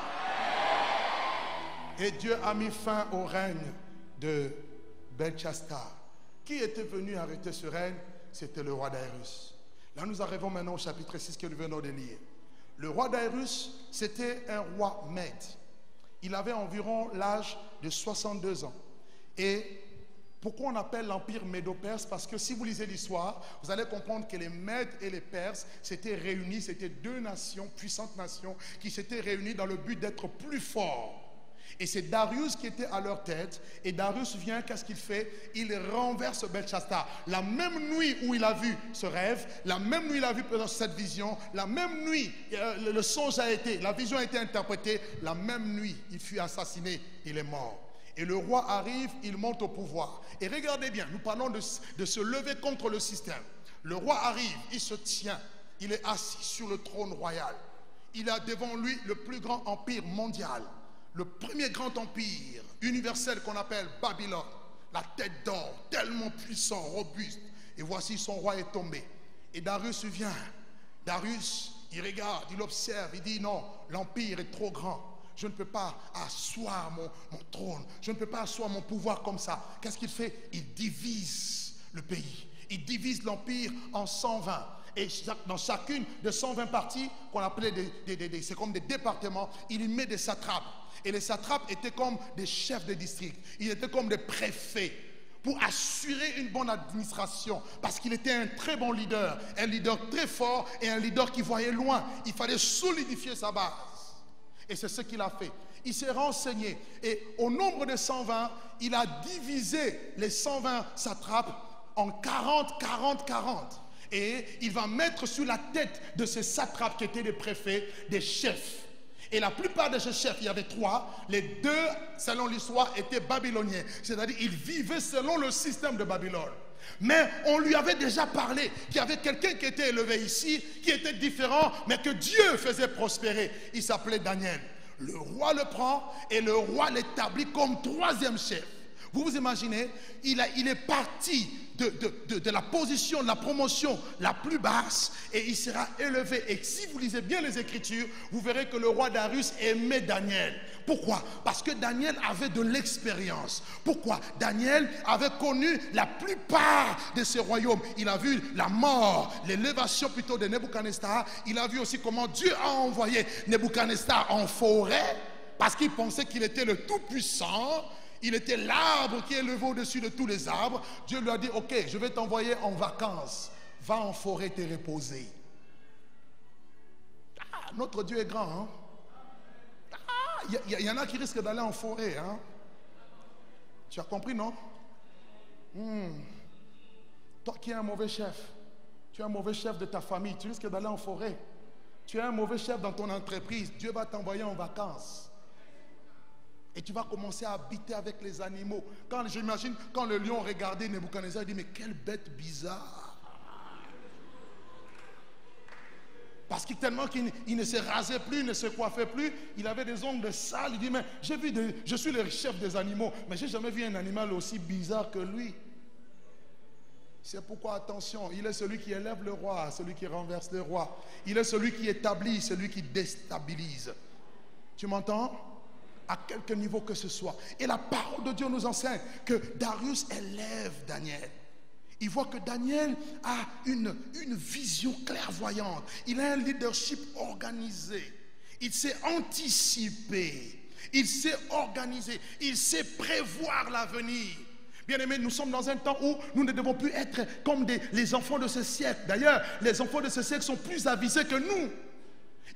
Et Dieu a mis fin au règne de Belchassar. Qui était venu arrêter ce règne? C'était le roi Daïrus. Là, nous arrivons maintenant au chapitre 6 que nous venons de lire. Le roi Daïrus, c'était un roi Mède. Il avait environ l'âge de 62 ans. Et pourquoi on appelle l'empire médo-perse? Parce que si vous lisez l'histoire, vous allez comprendre que les Mèdes et les Perses s'étaient réunis. C'était deux nations, puissantes nations, qui s'étaient réunies dans le but d'être plus forts. Et c'est Darius qui était à leur tête. Et Darius vient, qu'est-ce qu'il fait? Il renverse Belchassar. La même nuit où il a vu ce rêve, la même nuit il a vu cette vision, la même nuit le songe a été, la vision a été interprétée, la même nuit il fut assassiné, il est mort. Et le roi arrive, il monte au pouvoir. Et regardez bien, nous parlons de se lever contre le système. Le roi arrive, il se tient, il est assis sur le trône royal. Il a devant lui le plus grand empire mondial. Le premier grand empire universel qu'on appelle Babylone, la tête d'or, tellement puissant, robuste. Et voici son roi est tombé. Et Darius vient. Darius, il regarde, il observe, il dit non, l'empire est trop grand. Je ne peux pas asseoir mon trône. Je ne peux pas asseoir mon pouvoir comme ça. Qu'est-ce qu'il fait? Il divise le pays. Il divise l'empire en 120. Et dans chacune de 120 parties, qu'on appelait c'est comme des départements, il y met des satrapes. Et les satrapes étaient comme des chefs de district. Ils étaient comme des préfets pour assurer une bonne administration. Parce qu'il était un très bon leader. Un leader très fort et un leader qui voyait loin. Il fallait solidifier sa base. Et c'est ce qu'il a fait. Il s'est renseigné. Et au nombre de 120, il a divisé les 120 satrapes en 40, 40, 40. Et il va mettre sur la tête de ces satrapes qui étaient des préfets, des chefs. Et la plupart de ces chefs, il y avait 3. Les 2, selon l'histoire, étaient babyloniens. C'est-à-dire qu'ils vivaient selon le système de Babylone. Mais on lui avait déjà parlé qu'il y avait quelqu'un qui était élevé ici, qui était différent, mais que Dieu faisait prospérer. Il s'appelait Daniel. Le roi le prend et le roi l'établit comme 3e chef. Vous vous imaginez, il est parti de la position, de la promotion la plus basse et il sera élevé. Et si vous lisez bien les Écritures, vous verrez que le roi Darius aimait Daniel. Pourquoi? Parce que Daniel avait de l'expérience. Pourquoi? Daniel avait connu la plupart de ces royaumes. Il a vu la mort, l'élévation plutôt de Nebuchadnezzar. Il a vu aussi comment Dieu a envoyé Nebuchadnezzar en forêt parce qu'il pensait qu'il était le tout-puissant. Il était l'arbre qui est levé au-dessus de tous les arbres. Dieu lui a dit, ok, je vais t'envoyer en vacances. Va en forêt te reposer. Ah, notre Dieu est grand. Hein? Il y en a qui risquent d'aller en forêt. Hein? Tu as compris, non? Toi qui es un mauvais chef, tu es un mauvais chef de ta famille, tu risques d'aller en forêt. Tu es un mauvais chef dans ton entreprise, Dieu va t'envoyer en vacances. Et tu vas commencer à habiter avec les animaux. J'imagine, quand le lion regardait Nebuchadnezzar, il dit, mais quelle bête bizarre. Parce que tellement qu'il ne se rasait plus, il ne se coiffait plus, il avait des ongles sales. Il dit, mais je suis le chef des animaux, mais je n'ai jamais vu un animal aussi bizarre que lui. C'est pourquoi, attention, il est celui qui élève le roi, celui qui renverse le roi. Il est celui qui établit, celui qui déstabilise. Tu m'entends? À quelque niveau que ce soit. Et la parole de Dieu nous enseigne que Darius élève Daniel. Il voit que Daniel a une vision clairvoyante. Il a un leadership organisé. Il sait anticiper. Il sait organiser. Il sait prévoir l'avenir. Bien-aimés, nous sommes dans un temps où nous ne devons plus être comme les enfants de ce siècle. D'ailleurs, les enfants de ce siècle sont plus avisés que nous.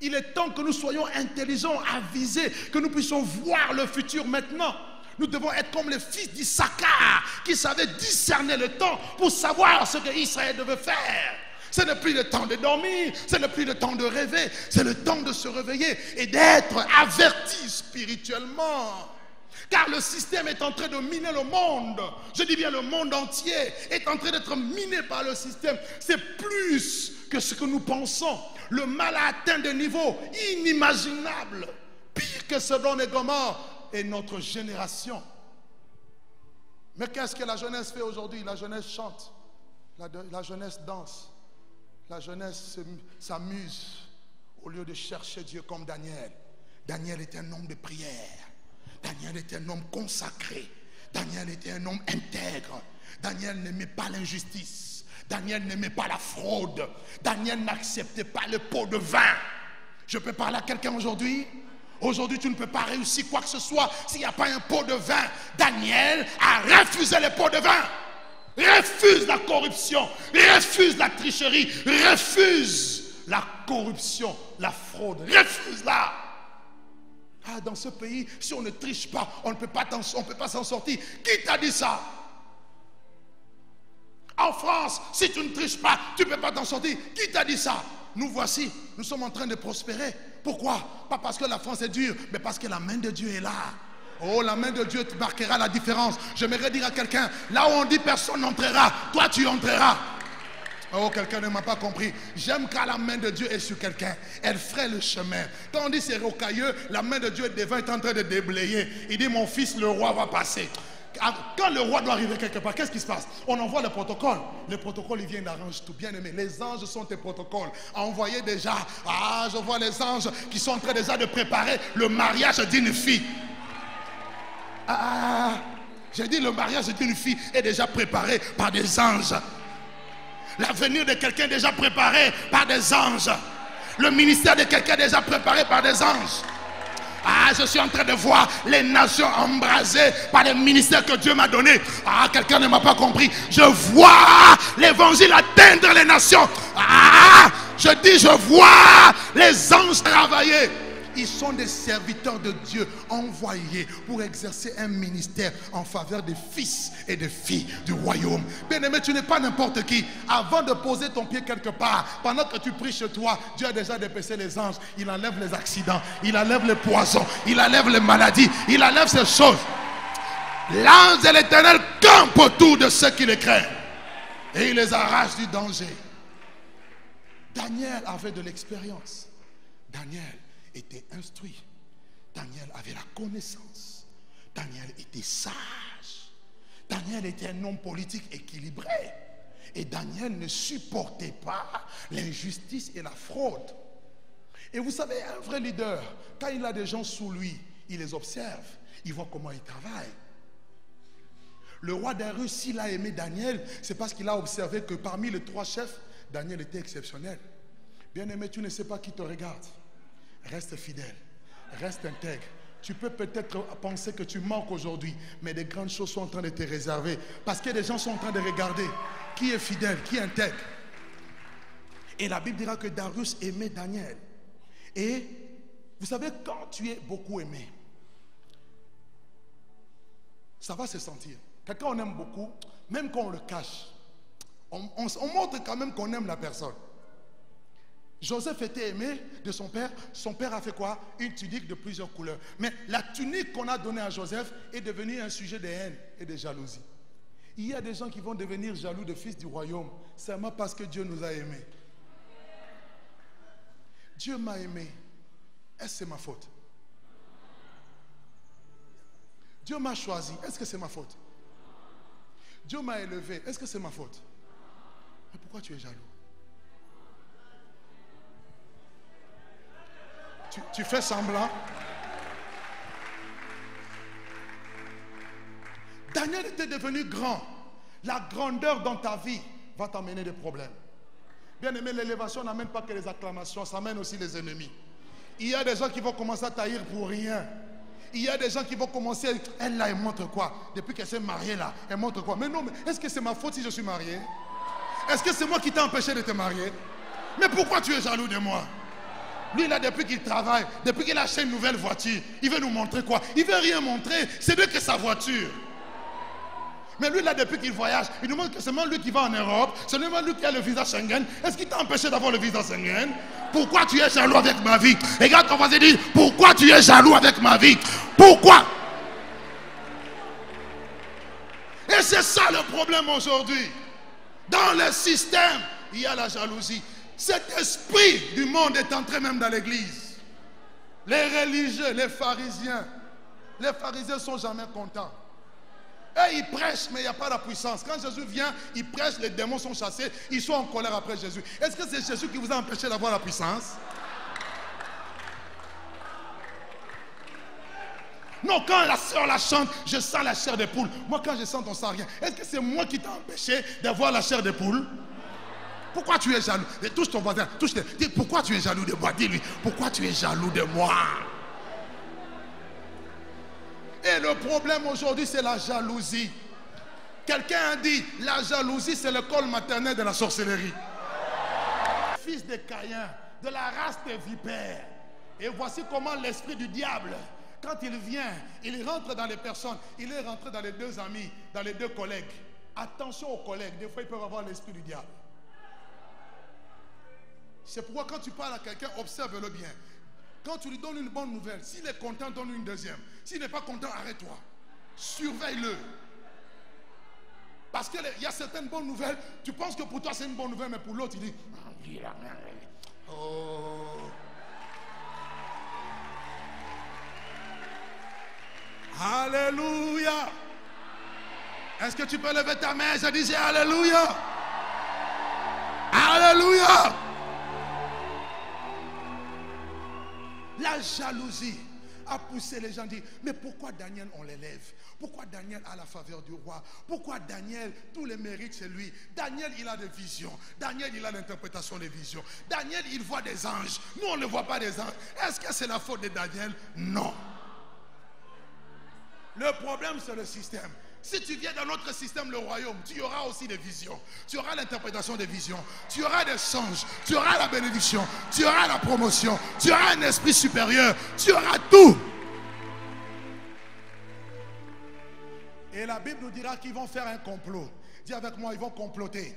Il est temps que nous soyons intelligents, avisés, que nous puissions voir le futur maintenant. Nous devons être comme les fils d'Issachar qui savaient discerner le temps pour savoir ce que Israël devait faire. Ce n'est plus le temps de dormir, ce n'est plus le temps de rêver, c'est le temps de se réveiller et d'être averti spirituellement. Car le système est en train de miner le monde. Je dis bien le monde entier est en train d'être miné par le système. C'est plus que ce que nous pensons. Le mal a atteint des niveaux inimaginables. Pire que Sodome et Gomorrhe et notre génération. Mais qu'est-ce que la jeunesse fait aujourd'hui? La jeunesse chante. La jeunesse danse. La jeunesse s'amuse au lieu de chercher Dieu comme Daniel. Daniel était un homme de prière. Daniel était un homme consacré. Daniel était un homme intègre. Daniel n'aimait pas l'injustice. Daniel n'aimait pas la fraude. Daniel n'acceptait pas le pot de vin. Je peux parler à quelqu'un aujourd'hui? Aujourd'hui, tu ne peux pas réussir quoi que ce soit s'il n'y a pas un pot de vin. Daniel a refusé le pot de vin. Refuse la corruption. Refuse la tricherie. Refuse la corruption, la fraude. Refuse-la. Ah, dans ce pays, si on ne triche pas, on ne peut pas s'en sortir. Qui t'a dit ça? En France, si tu ne triches pas, tu ne peux pas t'en sortir. Qui t'a dit ça? Nous voici, nous sommes en train de prospérer. Pourquoi? Pas parce que la France est dure, mais parce que la main de Dieu est là. Oh, la main de Dieu te marquera la différence. J'aimerais dire à quelqu'un, là où on dit personne n'entrera, toi tu entreras. Oh, quelqu'un ne m'a pas compris. J'aime quand la main de Dieu est sur quelqu'un. Elle ferait le chemin. Quand on dit c'est rocailleux, la main de Dieu devant est en train de déblayer. Il dit, mon fils, le roi va passer. Quand le roi doit arriver quelque part, qu'est-ce qui se passe? On envoie le protocole. Le protocole, il vient d'arranger tout. Bien aimé, les anges sont tes protocoles. Envoyez déjà. Ah, je vois les anges qui sont en train déjà de préparer le mariage d'une fille. Ah, j'ai dit le mariage d'une fille est déjà préparé par des anges. L'avenir de quelqu'un est déjà préparé par des anges. Le ministère de quelqu'un est déjà préparé par des anges. Ah, je suis en train de voir les nations embrasées par les ministères que Dieu m'a donnés. Ah, quelqu'un ne m'a pas compris. Je vois l'évangile atteindre les nations. Ah, je dis, je vois les anges travailler. Ils sont des serviteurs de Dieu envoyés pour exercer un ministère en faveur des fils et des filles du royaume. Bien-aimé, tu n'es pas n'importe qui. Avant de poser ton pied quelque part, pendant que tu pries chez toi, Dieu a déjà dépêché les anges. Il enlève les accidents, il enlève les poisons, il enlève les maladies, il enlève ces choses. L'ange de l'Éternel campe autour de ceux qui le craignent et il les arrache du danger. Daniel avait de l'expérience. Daniel était instruit. Daniel avait la connaissance. Daniel était sage. Daniel était un homme politique équilibré. Et Daniel ne supportait pas l'injustice et la fraude. Et vous savez, un vrai leader, quand il a des gens sous lui, il les observe. Il voit comment ils travaillent. Le roi Darius, s'il a aimé Daniel, c'est parce qu'il a observé que parmi les 3 chefs, Daniel était exceptionnel. Bien-aimé, tu ne sais pas qui te regarde. Reste fidèle, reste intègre. Tu peux peut-être penser que tu manques aujourd'hui, mais des grandes choses sont en train de te réserver. Parce que les gens sont en train de regarder qui est fidèle, qui est intègre. Et la Bible dira que Darius aimait Daniel. Et vous savez, quand tu es beaucoup aimé, ça va se sentir. Quelqu'un on aime beaucoup, même quand on le cache, on montre quand même qu'on aime la personne. Joseph était aimé de son père. Son père a fait quoi? Une tunique de plusieurs couleurs. Mais la tunique qu'on a donnée à Joseph est devenue un sujet de haine et de jalousie. Il y a des gens qui vont devenir jaloux de fils du royaume seulement parce que Dieu nous a aimés. Dieu m'a aimé. Est-ce que c'est ma faute? Dieu m'a choisi. Est-ce que c'est ma faute? Dieu m'a élevé. Est-ce que c'est ma faute? Mais pourquoi tu es jaloux? Tu fais semblant. Daniel était devenu grand. La grandeur dans ta vie va t'amener des problèmes. Bien aimé, l'élévation n'amène pas que les acclamations, ça amène aussi les ennemis. Il y a des gens qui vont commencer à taillir pour rien. Il y a des gens qui vont commencer, elle là, elle montre quoi? Depuis qu'elle s'est mariée là, elle montre quoi? Mais non, mais est-ce que c'est ma faute si je suis marié? Est-ce que c'est moi qui t'ai empêché de te marier? Mais pourquoi tu es jaloux de moi? Lui, là, depuis qu'il travaille, depuis qu'il a acheté une nouvelle voiture, il veut nous montrer quoi? Il veut rien montrer, c'est lui que sa voiture. Mais lui, là, depuis qu'il voyage, il nous montre que c'est seulement lui qui va en Europe, c'est seulement lui qui a le visa Schengen. Est-ce qu'il t'a empêché d'avoir le visa Schengen? Pourquoi tu es jaloux avec ma vie? Regarde ton voisin dit, pourquoi tu es jaloux avec ma vie? Pourquoi? Et c'est ça le problème aujourd'hui. Dans le système, il y a la jalousie. Cet esprit du monde est entré même dans l'église. Les religieux, les pharisiens ne sont jamais contents. Et ils prêchent, mais il n'y a pas la puissance. Quand Jésus vient, il prêche, les démons sont chassés, ils sont en colère après Jésus. Est-ce que c'est Jésus qui vous a empêché d'avoir la puissance? Non, quand la soeur la chante, je sens la chair de poule. Moi, quand je sens, on ne sent rien. Est-ce que c'est moi qui t'ai empêché d'avoir la chair de poule? Pourquoi tu es jaloux? Et touche ton voisin, touche-le. Dis, pourquoi tu es jaloux de moi? Dis-lui, pourquoi tu es jaloux de moi? Et le problème aujourd'hui, c'est la jalousie. Quelqu'un a dit, la jalousie, c'est l'école maternelle de la sorcellerie. Fils de Caïn, de la race des vipères. Et voici comment l'esprit du diable, quand il vient, il rentre dans les personnes. Il est rentré dans les deux amis, dans les deux collègues. Attention aux collègues, des fois ils peuvent avoir l'esprit du diable. C'est pourquoi quand tu parles à quelqu'un, observe-le bien. Quand tu lui donnes une bonne nouvelle, s'il est content, donne-lui une deuxième. S'il n'est pas content, arrête-toi. Surveille-le. Parce qu'il y a certaines bonnes nouvelles, tu penses que pour toi c'est une bonne nouvelle, mais pour l'autre il dit, oh. Alléluia. Est-ce que tu peux lever ta main? Je disais Alléluia. Alléluia. La jalousie a poussé les gens à dire, mais pourquoi Daniel on l'élève? Pourquoi Daniel a la faveur du roi? Pourquoi Daniel, tous les mérites c'est lui? Daniel il a des visions. Daniel il a l'interprétation des visions. Daniel il voit des anges. Nous on ne voit pas des anges. Est-ce que c'est la faute de Daniel? Non. Le problème c'est le système. Si tu viens dans notre système, le royaume, tu auras aussi des visions. Tu auras l'interprétation des visions. Tu auras des songes. Tu auras la bénédiction. Tu auras la promotion. Tu auras un esprit supérieur. Tu auras tout. Et la Bible nous dira qu'ils vont faire un complot. Dis avec moi, ils vont comploter.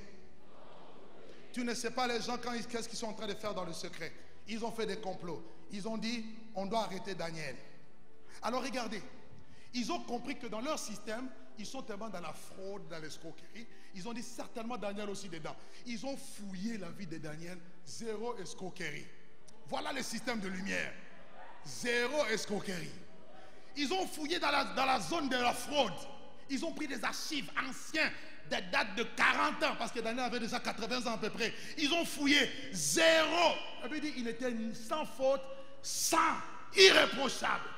Tu ne sais pas les gens qu'est-ce qu'ils sont en train de faire dans le secret. Ils ont fait des complots. Ils ont dit, on doit arrêter Daniel. Alors regardez. Ils ont compris que dans leur système, ils sont tellement dans la fraude, dans l'escroquerie. Ils ont dit certainement Daniel aussi dedans. Ils ont fouillé la vie de Daniel. Zéro escroquerie. Voilà le système de lumière. Zéro escroquerie. Ils ont fouillé dans la zone de la fraude. Ils ont pris des archives anciennes, des dates de 40 ans, parce que Daniel avait déjà 80 ans à peu près. Ils ont fouillé. Zéro. Ça veut dire qu'il était sans faute, sans, irréprochable.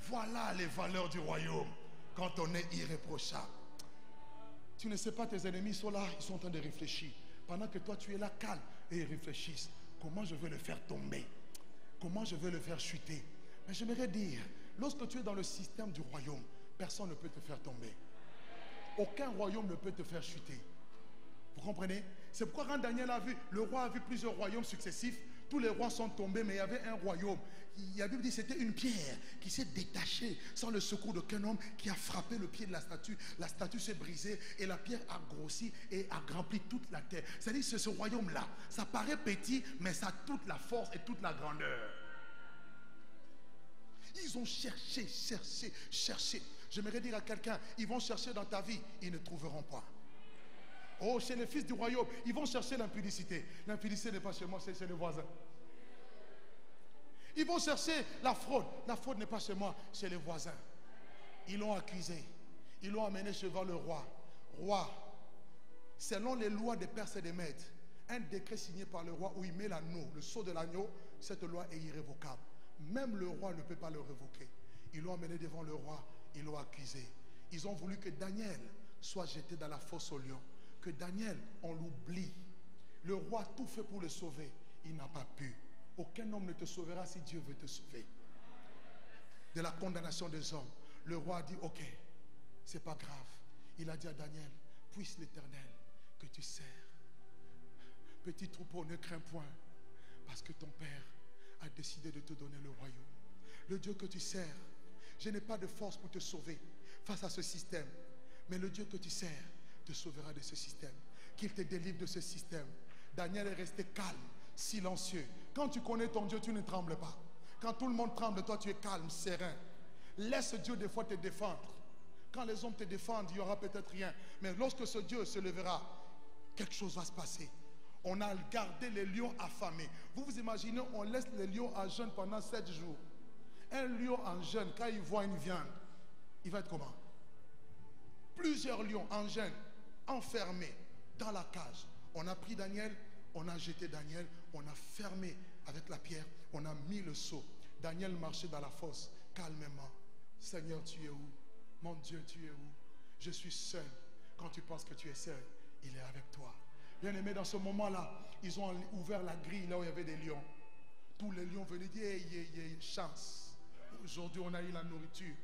Voilà les valeurs du royaume. Quand on est irréprochable. Tu ne sais pas, tes ennemis sont là, ils sont en train de réfléchir. Pendant que toi tu es là calme et ils réfléchissent. Comment je vais le faire tomber? Comment je vais le faire chuter? Mais j'aimerais dire, lorsque tu es dans le système du royaume, personne ne peut te faire tomber. Aucun royaume ne peut te faire chuter. Vous comprenez? C'est pourquoi quand Daniel a vu, le roi a vu plusieurs royaumes successifs. Tous les rois sont tombés, mais il y avait un royaume. La Bible dit que c'était une pierre qui s'est détachée sans le secours d'aucun homme, qui a frappé le pied de la statue. La statue s'est brisée et la pierre a grossi et a rempli toute la terre. C'est-à-dire que ce royaume-là, ça paraît petit, mais ça a toute la force et toute la grandeur. Ils ont cherché, cherché, cherché. J'aimerais dire à quelqu'un, ils vont chercher dans ta vie, ils ne trouveront pas. Oh, chez les fils du royaume, ils vont chercher l'impudicité. L'impudicité n'est pas chez moi, c'est chez le voisin. Ils vont chercher la fraude. La fraude n'est pas chez moi, chez les voisins. Ils l'ont accusé. Ils l'ont amené devant le roi. Roi, selon les lois des Perses et des Mèdes, un décret signé par le roi où il met l'agneau, le sceau de l'agneau, cette loi est irrévocable. Même le roi ne peut pas le révoquer. Ils l'ont amené devant le roi, ils l'ont accusé. Ils ont voulu que Daniel soit jeté dans la fosse aux lions. Que Daniel, on l'oublie. Le roi a tout fait pour le sauver. Il n'a pas pu. Aucun homme ne te sauvera si Dieu veut te sauver. De la condamnation des hommes. Le roi a dit, ok, c'est pas grave. Il a dit à Daniel, puisse l'Éternel que tu sers. Petit troupeau, ne crains point, parce que ton Père a décidé de te donner le royaume. Le Dieu que tu sers, je n'ai pas de force pour te sauver face à ce système. Mais le Dieu que tu sers te sauvera de ce système. Qu'il te délivre de ce système. Daniel est resté calme, silencieux. Quand tu connais ton Dieu, tu ne trembles pas. Quand tout le monde tremble, toi tu es calme, serein. Laisse Dieu des fois te défendre. quand les hommes te défendent, il n'y aura peut-être rien. Mais lorsque ce Dieu se lèvera, quelque chose va se passer. On a gardé les lions affamés. Vous vous imaginez, on laisse les lions en jeûne pendant 7 jours. Un lion en jeûne, quand il voit une viande, il va être comment? Plusieurs lions en jeûne, enfermés dans la cage. On a pris Daniel, on a jeté Daniel, on a fermé avec la pierre, on a mis le seau. Daniel marchait dans la fosse, calmement. Seigneur, tu es où? Mon Dieu, tu es où? Je suis seul. Quand tu penses que tu es seul, il est avec toi. Bien aimé, dans ce moment-là, ils ont ouvert la grille là où il y avait des lions. Tous les lions venaient dire, chance. Aujourd'hui, on a eu la nourriture.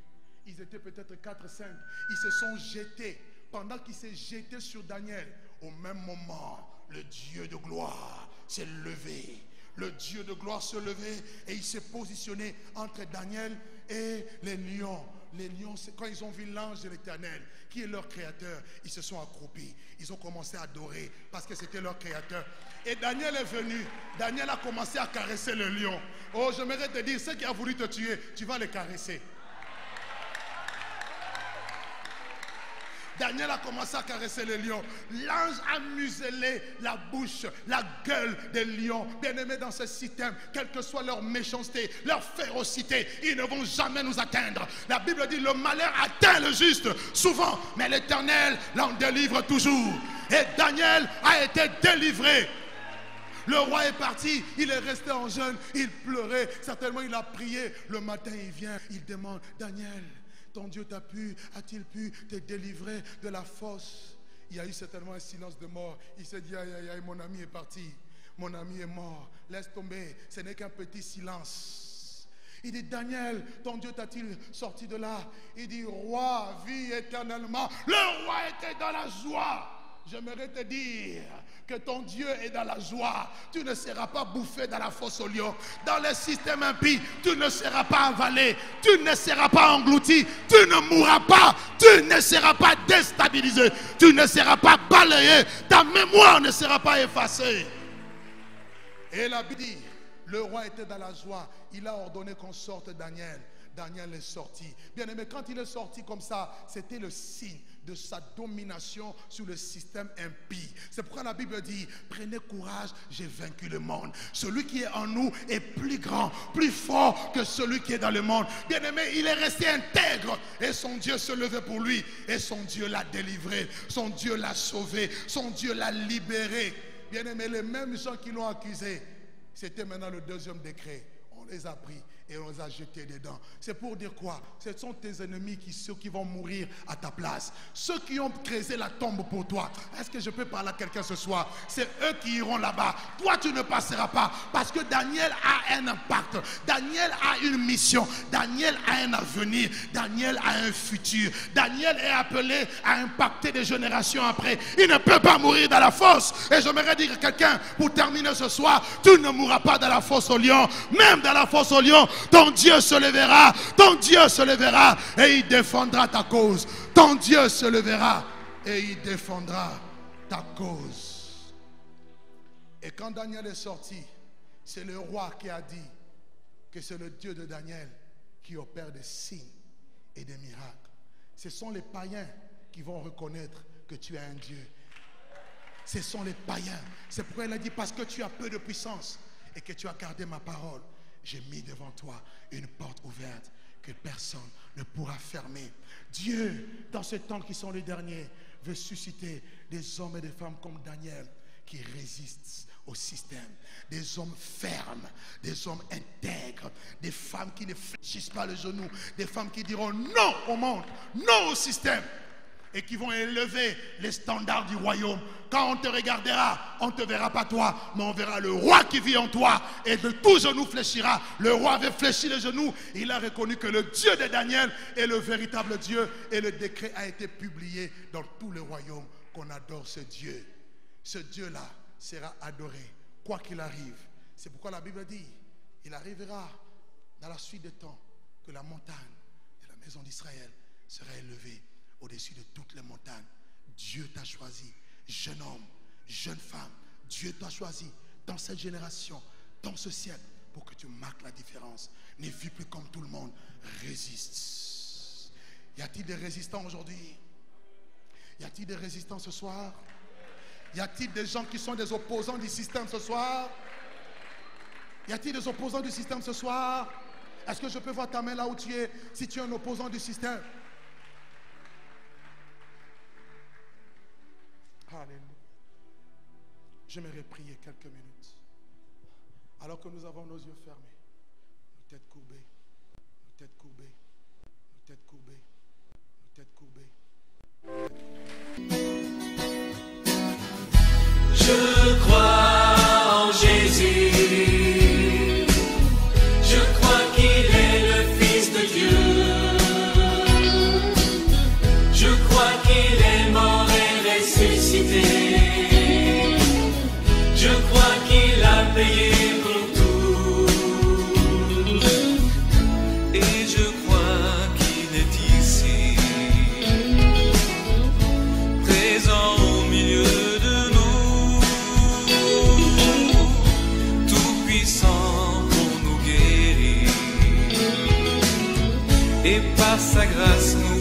Ils étaient peut-être 4, 5. Ils se sont jetés. Pendant qu'ils s'est jeté sur Daniel, au même moment, le Dieu de gloire s'est levé. Le Dieu de gloire se levait et il s'est positionné entre Daniel et les lions. Les lions, quand ils ont vu l'ange de l'Éternel, qui est leur créateur, ils se sont accroupis. Ils ont commencé à adorer parce que c'était leur créateur. Et Daniel est venu. Daniel a commencé à caresser le lion. Oh, j'aimerais te dire, ceux qui ont voulu te tuer, tu vas les caresser. Daniel a commencé à caresser le lion. L'ange a muselé la bouche, la gueule des lions. Bien-aimés, dans ce système, quelle que soit leur méchanceté, leur férocité, ils ne vont jamais nous atteindre. La Bible dit, le malheur atteint le juste souvent, mais l'Éternel l'en délivre toujours. Et Daniel a été délivré. Le roi est parti, il est resté en jeûne, il pleurait, certainement il a prié. Le matin il vient, il demande, Daniel, ton Dieu a-t-il pu te délivrer de la fosse? Il y a eu certainement un silence de mort. Il s'est dit, aïe, aïe, aïe, mon ami est parti. Mon ami est mort. Laisse tomber, ce n'est qu'un petit silence. Il dit, Daniel, ton Dieu t'a-t-il sorti de là? Il dit, roi, vis éternellement. Le roi était dans la joie. J'aimerais te dire que ton Dieu est dans la joie. Tu ne seras pas bouffé dans la fosse aux lions. Dans le système impie, tu ne seras pas avalé. Tu ne seras pas englouti. Tu ne mourras pas. Tu ne seras pas déstabilisé. Tu ne seras pas balayé. Ta mémoire ne sera pas effacée. Et la Bible dit, le roi était dans la joie. Il a ordonné qu'on sorte Daniel. Daniel est sorti. Bien aimé, quand il est sorti comme ça, c'était le signe de sa domination sur le système impie. C'est pourquoi la Bible dit, prenez courage, j'ai vaincu le monde. Celui qui est en nous est plus grand, plus fort que celui qui est dans le monde. Bien aimé, il est resté intègre et son Dieu se levait pour lui et son Dieu l'a délivré, son Dieu l'a sauvé, son Dieu l'a libéré. Bien aimé, les mêmes gens qui l'ont accusé, c'était maintenant le deuxième décret. On les a pris et on les a jetés dedans. C'est pour dire quoi? Ce sont tes ennemis ceux qui vont mourir à ta place. Ceux qui ont creusé la tombe pour toi. Est-ce que je peux parler à quelqu'un ce soir? C'est eux qui iront là-bas. Toi, tu ne passeras pas. Parce que Daniel a un impact. Daniel a une mission. Daniel a un avenir. Daniel a un futur. Daniel est appelé à impacter des générations après. Il ne peut pas mourir dans la fosse. Et j'aimerais dire à quelqu'un, pour terminer ce soir, tu ne mourras pas dans la fosse aux lions. Même dans la fosse aux lions, ton Dieu se lèvera, ton Dieu se lèvera et il défendra ta cause. Ton Dieu se lèvera et il défendra ta cause. Et quand Daniel est sorti, c'est le roi qui a dit que c'est le Dieu de Daniel qui opère des signes et des miracles. Ce sont les païens qui vont reconnaître que tu es un Dieu. Ce sont les païens. C'est pourquoi il a dit, parce que tu as peu de puissance et que tu as gardé ma parole, j'ai mis devant toi une porte ouverte que personne ne pourra fermer. Dieu, dans ces temps qui sont les derniers, veut susciter des hommes et des femmes comme Daniel qui résistent au système. Des hommes fermes, des hommes intègres, des femmes qui ne fléchissent pas le genou, des femmes qui diront non au monde, non au système, et qui vont élever les standards du royaume. Quand on te regardera, on ne te verra pas toi, mais on verra le roi qui vit en toi, et de tout genou fléchira. Le roi avait fléchi les genoux, il a reconnu que le Dieu de Daniel est le véritable Dieu, et le décret a été publié dans tout le royaume qu'on adore ce Dieu. Ce Dieu-là sera adoré, quoi qu'il arrive. C'est pourquoi la Bible dit, il arrivera dans la suite des temps que la montagne de la maison d'Israël sera élevée au-dessus de toutes les montagnes. Dieu t'a choisi, jeune homme, jeune femme. Dieu t'a choisi dans cette génération, dans ce siècle, pour que tu marques la différence. Ne vis plus comme tout le monde. Résiste. Y a-t-il des résistants aujourd'hui? Y a-t-il des résistants ce soir? Y a-t-il des gens qui sont des opposants du système ce soir? Y a-t-il des opposants du système ce soir? Est-ce que je peux voir ta main là où tu es, si tu es un opposant du système? Alléluia. J'aimerais prier quelques minutes. Alors que nous avons nos yeux fermés, nos têtes courbées, nos têtes courbées, nos têtes courbées, nos têtes courbées. Je crois en Jésus. Je crois qu'il est le Fils de Dieu. Je crois qu'il est mort et ressuscité. Je crois qu'il a payé pour tout. Et je crois qu'il est ici, présent au milieu de nous, tout puissant pour nous guérir. Et par sa grâce nous